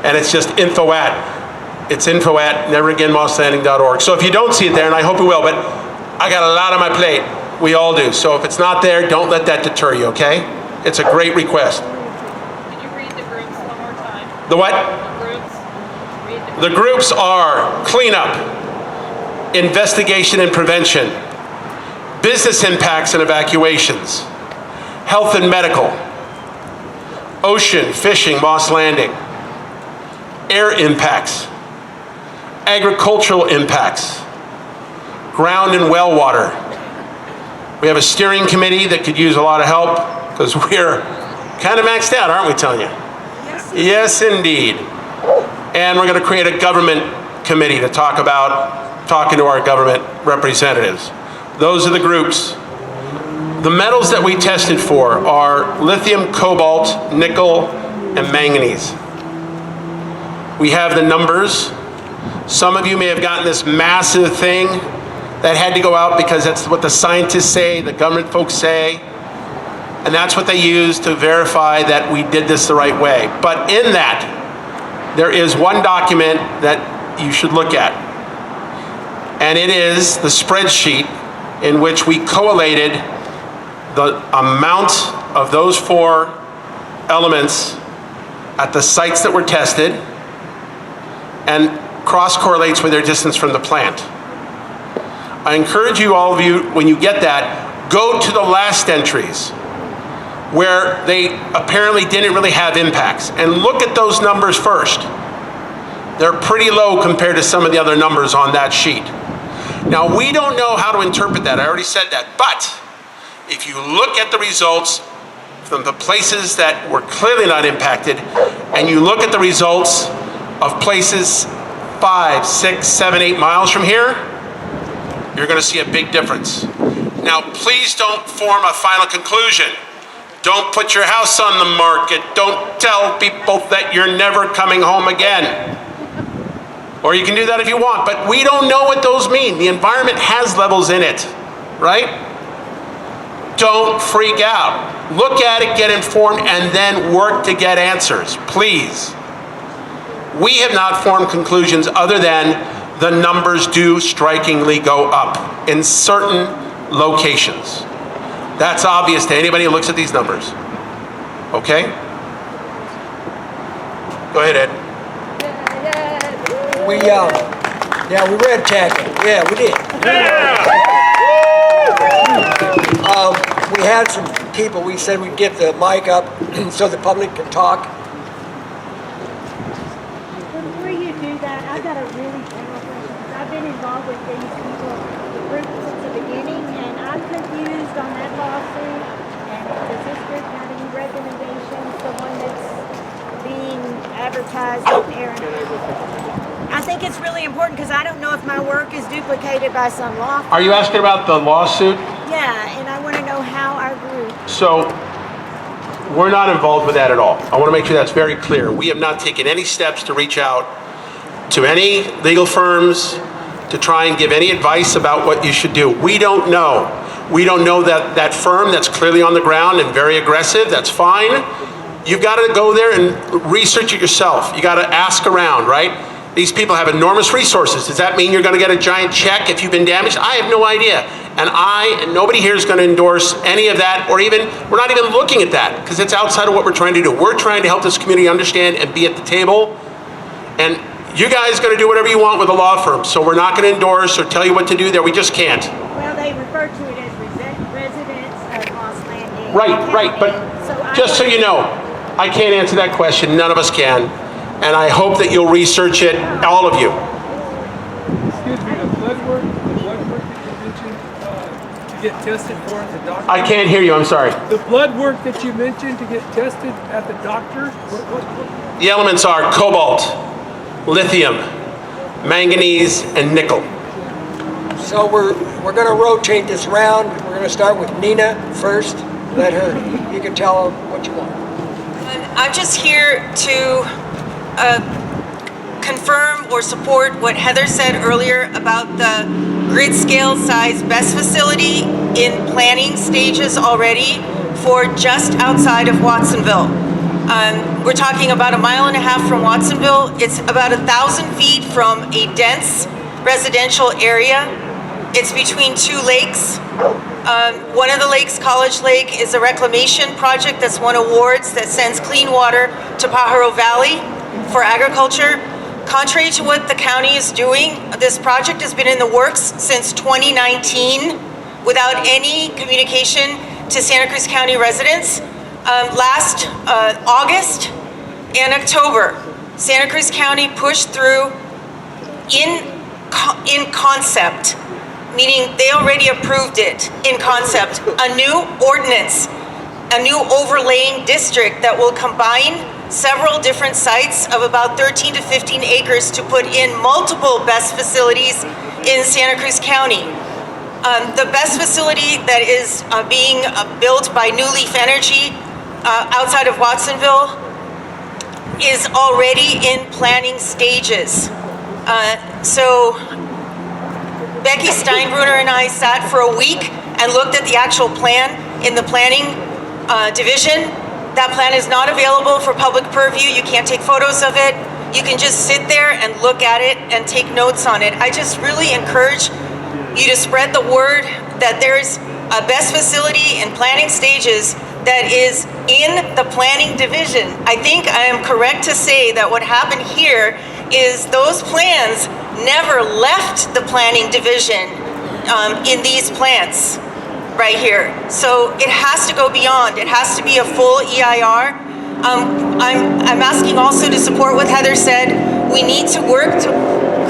and it's just info@neveragainmosslanding.org. So if you don't see it there, and I hope you will, but I got a lot on my plate. We all do. So if it's not there, don't let that deter you, okay? It's a great request. Can you read the groups one more time? The what? The groups. Read the The groups are cleanup, investigation and prevention, business impacts and evacuations, health and medical, ocean fishing, Moss Landing, air impacts, agricultural impacts, ground and well water. We have a steering committee that could use a lot of help because we're kind of maxed out, aren't we, Tanya? Yes, indeed. And we're going to create a government committee to talk about talking to our government representatives. Those are the groups. The metals that we tested for are lithium, cobalt, nickel, and manganese. We have the numbers. Some of you may have gotten this massive thing that had to go out because that's what the scientists say, the government folks say, and that's what they use to verify that we did this the right way. But in that, there is one document that you should look at, and it is the spreadsheet in which we collated the amount of those 4 elements at the sites that were tested and cross-correlates with their distance from the plant. I encourage you, all of you, when you get that, go to the last entries where they apparently didn't really have impacts and look at those numbers first. They're pretty low compared to some of the other numbers on that sheet. Now, we don't know how to interpret that. I already said that. But if you look at the results from the places that were clearly not impacted, and you look at the results of places 5, 6, 7, 8 miles from here, you're going to see a big difference. Now, please don't form a final conclusion. Don't put your house on the market. Don't tell people that you're never coming home again. Or you can do that if you want, but we don't know what those mean. The environment has levels in it, right? Don't freak out. Look at it, get informed, and then work to get answers, please. We have not formed conclusions other than the numbers do strikingly go up in certain locations. That's obvious to anybody who looks at these numbers. Okay? Go ahead, Ed. We red tagged it. Yeah, we did. We had some people, we said we'd get the mic up so the public can talk. Before you do that, I've got a really general question, because I've been involved with these people, the group since the beginning, and I'm confused on that lawsuit. And does this group have any recommendations, the one that's being advertised in parent? I think it's really important because I don't know if my work is duplicated by some law firm. Are you asking about the lawsuit? Yeah, and I want to know how our group. So, we're not involved with that at all. I want to make sure that's very clear. We have not taken any steps to reach out to any legal firms to try and give any advice about what you should do. We don't know. We don't know that firm that's clearly on the ground and very aggressive. That's fine. you've got to go there and research it yourself. You got to ask around, right? These people have enormous resources. Does that mean you're going to get a giant check if you've been damaged? I have no idea. And nobody here is going to endorse any of that, or even, we're not even looking at that, because it's outside of what we're trying to do. We're trying to help this community understand and be at the table. And you guys are going to do whatever you want with a law firm, so we're not going to endorse or tell you what to do there. We just can't. Well, they refer to it as residents of Moss Landing. Right, but just so you know, I can't answer that question. None of us can. And I hope that you'll research it, all of you. Excuse me, the blood work that you mentioned to get tested for at the doctor. I can't hear you, I'm sorry. The blood work that you mentioned to get tested at the doctor. What? The elements are cobalt, lithium, manganese, and nickel. So we're going to rotate this around. We're going to start with Nina first. Let her, you can tell her what you want. I'm just here to confirm or support what Heather said earlier about the grid scale size BESS facility in planning stages already for just outside of Watsonville. We're talking about 1.5 miles from Watsonville. It's about 1,000 feet from a dense residential area. It's between two lakes. One of the lakes, College Lake, is a reclamation project that's won awards that sends clean water to Pajaro Valley for agriculture. Contrary to what the county is doing, this project has been in the works since 2019 without any communication to Santa Cruz County residents. Last August and October, Santa Cruz County pushed through in concept, meaning they already approved it in concept, a new ordinance, a new overlaying district that will combine several different sites of about 13 to 15 acres to put in multiple BESS facilities in Santa Cruz County. The BESS facility that is being built by New Leaf Energy outside of Watsonville is already in planning stages. So Becky Steinbrunner and I sat for a week and looked at the actual plan in the planning division. That plan is not available for public purview. You can't take photos of it. You can just sit there and look at it and take notes on it. I just really encourage you to spread the word that there's a BESS facility in planning stages that is in the planning division. I think I am correct to say that what happened here is those plans never left the planning division in these plants right here. So it has to go beyond. It has to be a full EIR. I'm asking also to support what Heather said. We need to work to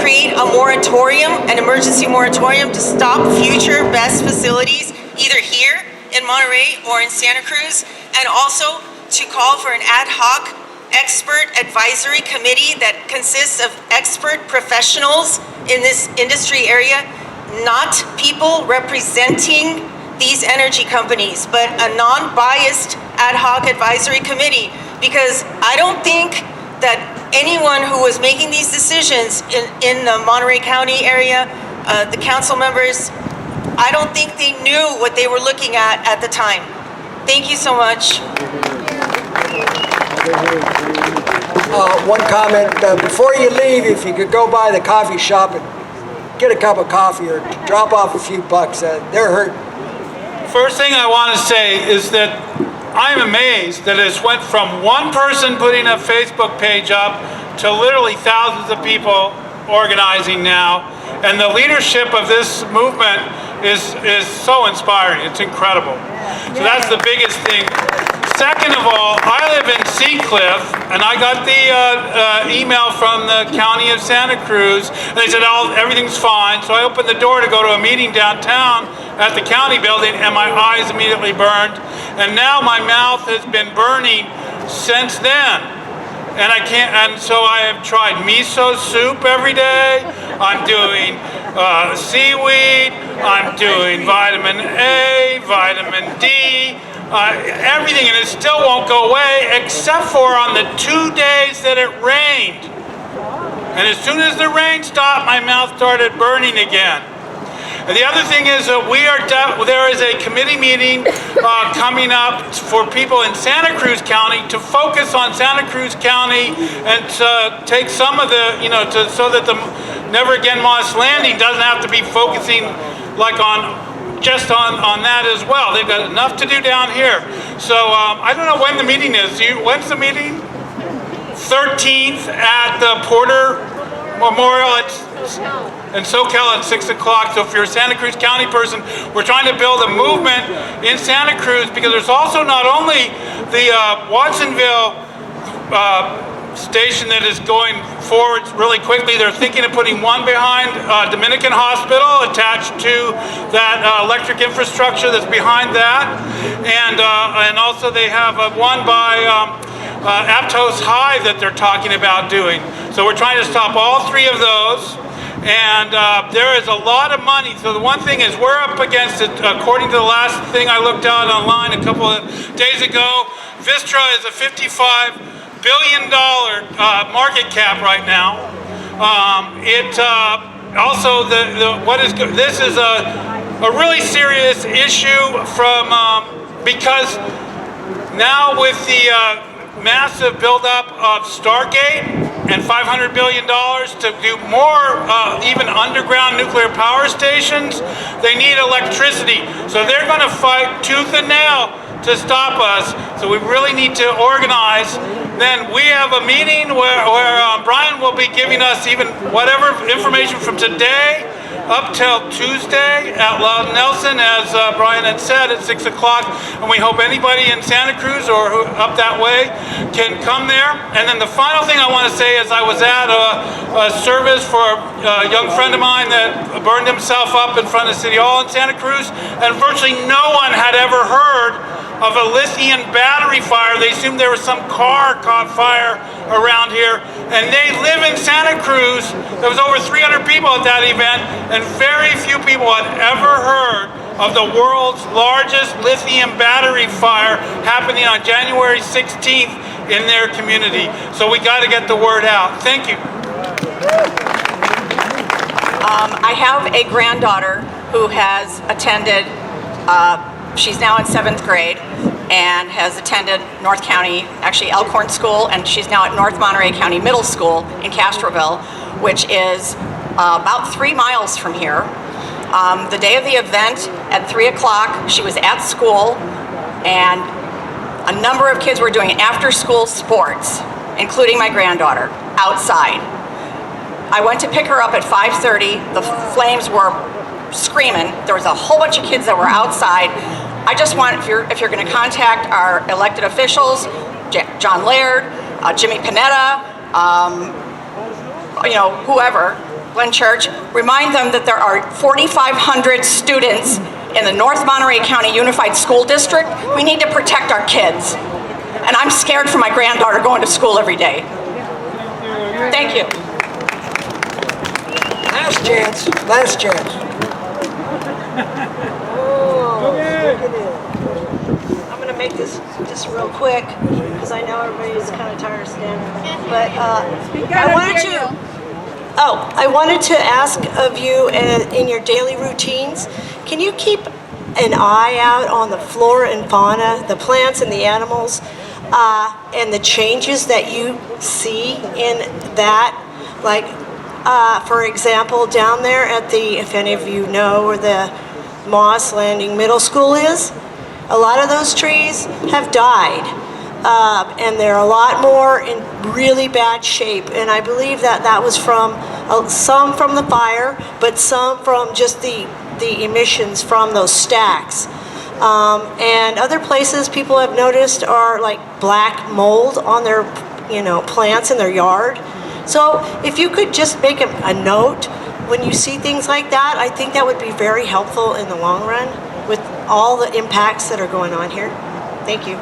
create a moratorium, an emergency moratorium to stop future BESS facilities, either here in Monterey or in Santa Cruz, and also to call for an ad hoc expert advisory committee that consists of expert professionals in this industry area, not people representing these energy companies, but a non-biased ad hoc advisory committee, because I don't think that anyone who was making these decisions in the Monterey County area, the council members, I don't think they knew what they were looking at the time. Thank you so much. One comment, before you leave, if you could go by the coffee shop and get a cup of coffee or drop off a few bucks, they're hurting. First thing I want to say is that I'm amazed that it's went from one person putting a Facebook page up to literally thousands of people organizing now. And the leadership of this movement is so inspiring. It's incredible. So that's the biggest thing. Second of all, I live in Seacliff, and I got the email from the county of Santa Cruz, and they said, oh, everything's fine. So I opened the door to go to a meeting downtown at the county building, and my eyes immediately burned. And now my mouth has been burning since then. And I can't, and so I have tried miso soup every day. I'm doing seaweed. I'm doing vitamin A, vitamin D, everything, and it still won't go away except for on the 2 days that it rained. And as soon as the rain stopped, my mouth started burning again. And the other thing is that there is a committee meeting coming up for people in Santa Cruz County to focus on Santa Cruz County and to take some of the, so that the Never Again Moss Landing doesn't have to be focusing like just on that as well. They've got enough to do down here. So I don't know when the meeting is. When's the meeting? 13th at the Porter Memorial in SoCal at 6 o'clock. So if you're a Santa Cruz County person, we're trying to build a movement in Santa Cruz, because there's also not only the Watsonville station that is going forward really quickly. They're thinking of putting one behind Dominican Hospital attached to that electric infrastructure that's behind that, and also they have one by Aptos High that they're talking about doing. So we're trying to stop all three of those, and there is a lot of money. So the one thing is we're up against it, according to the last thing I looked at online a couple of days ago, Vistra is a $55 billion market cap right now. This is a really serious issue because now with the massive buildup of Stargate and $500 billion to do more even underground nuclear power stations, they need electricity. So they're going to fight tooth and nail to stop us. So we really need to organize. Then we have a meeting where Brian will be giving us even whatever information from today up till Tuesday at Loudon Nelson, as Brian had said, at 6 o'clock. And we hope anybody in Santa Cruz or up that way can come there. And then the final thing I want to say is I was at a service for a young friend of mine that burned himself up in front of City Hall in Santa Cruz, and virtually no one had ever heard of a lithium battery fire. They assumed there was some car caught fire around here, and they live in Santa Cruz. There was over 300 people at that event, and very few people had ever heard of the world's largest lithium battery fire happening on January 16th in their community. So we got to get the word out. Thank you. I have a granddaughter who has attended, she's now in 7th grade and has attended North County, actually Elkhorn School, and she's now at North Monterey County Middle School in Castroville, which is about 3 miles from here. The day of the event at 3 o'clock, she was at school, and a number of kids were doing after-school sports, including my granddaughter, outside. I went to pick her up at 5:30. The flames were screaming. There was a whole bunch of kids that were outside. I just want, if you're going to contact our elected officials, John Laird, Jimmy Panetta, whoever, Glenn Church, remind them that there are 4,500 students in the North Monterey County Unified School District. We need to protect our kids. And I'm scared for my granddaughter going to school every day. Thank you. Last chance. I'm going to make this just real quick because I know everybody's kind of tired of standing. But I wanted to ask of you in your daily routines, can you keep an eye out on the flora and fauna, the plants and the animals, and the changes that you see in that? Like, for example, down there at if any of you know where the Moss Landing Middle School is, a lot of those trees have died, and they're a lot more in really bad shape. And I believe that was from some from the fire, but some from just the emissions from those stacks. And other places people have noticed are like black mold on their plants in their yard. So if you could just make a note when you see things like that, I think that would be very helpful in the long run with all the impacts that are going on here. Thank you.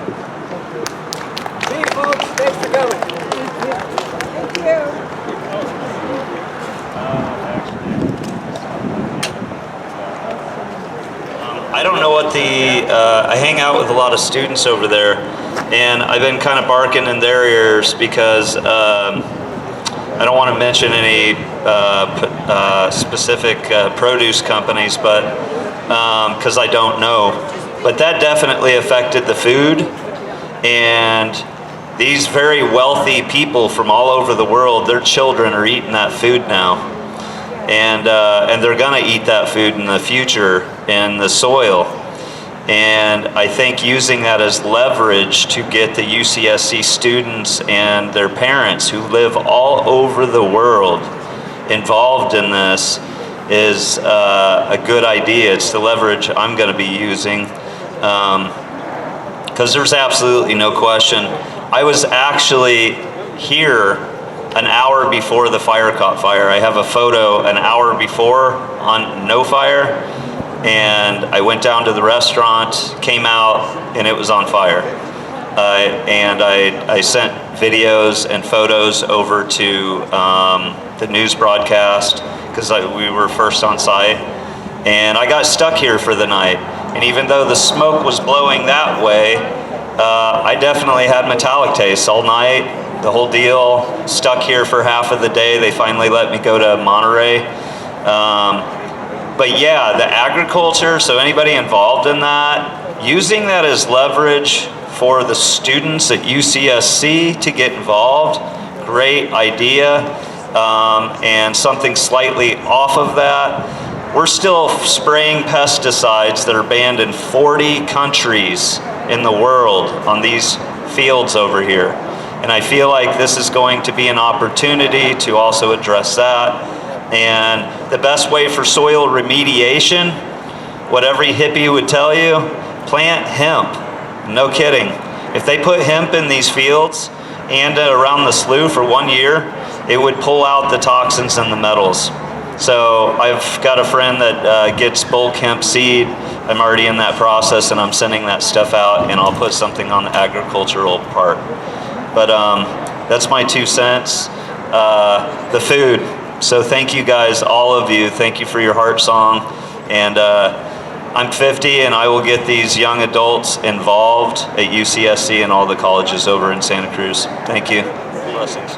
See you, folks. Thanks for coming. Thank you. I don't know what I hang out with a lot of students over there, and I've been kind of barking in their ears because I don't want to mention any specific produce companies, but because I don't know. But that definitely affected the food, and these very wealthy people from all over the world, their children are eating that food now, and they're gonna eat that food in the future in the soil. And I think using that as leverage to get the UCSC students and their parents who live all over the world involved in this is a good idea. It's the leverage I'm going to be using, because there's absolutely no question. I was actually here an hour before the fire caught fire. I have a photo an hour before on no fire. And I went down to the restaurant, came out, and it was on fire. And I sent videos and photos over to the news broadcast because we were first on site. And I got stuck here for the night. And even though the smoke was blowing that way, I definitely had metallic taste all night, the whole deal. Stuck here for half of the day. They finally let me go to Monterey. But yeah, the agriculture, so anybody involved in that, using that as leverage for the students at UCSC to get involved, great idea. And something slightly off of that, we're still spraying pesticides that are banned in 40 countries in the world on these fields over here. And I feel like this is going to be an opportunity to also address that. And the best way for soil remediation, what every hippie would tell you, plant hemp. No kidding. If they put hemp in these fields and around the slough for 1 year, it would pull out the toxins and the metals. So I've got a friend that gets bulk hemp seed. I'm already in that process, and I'm sending that stuff out, and I'll put something on the agricultural part. But that's my 2 cents. The food. So thank you guys, all of you. Thank you for your heart song. And I'm 50, and I will get these young adults involved at UCSC and all the colleges over in Santa Cruz. Thank you. Blessings.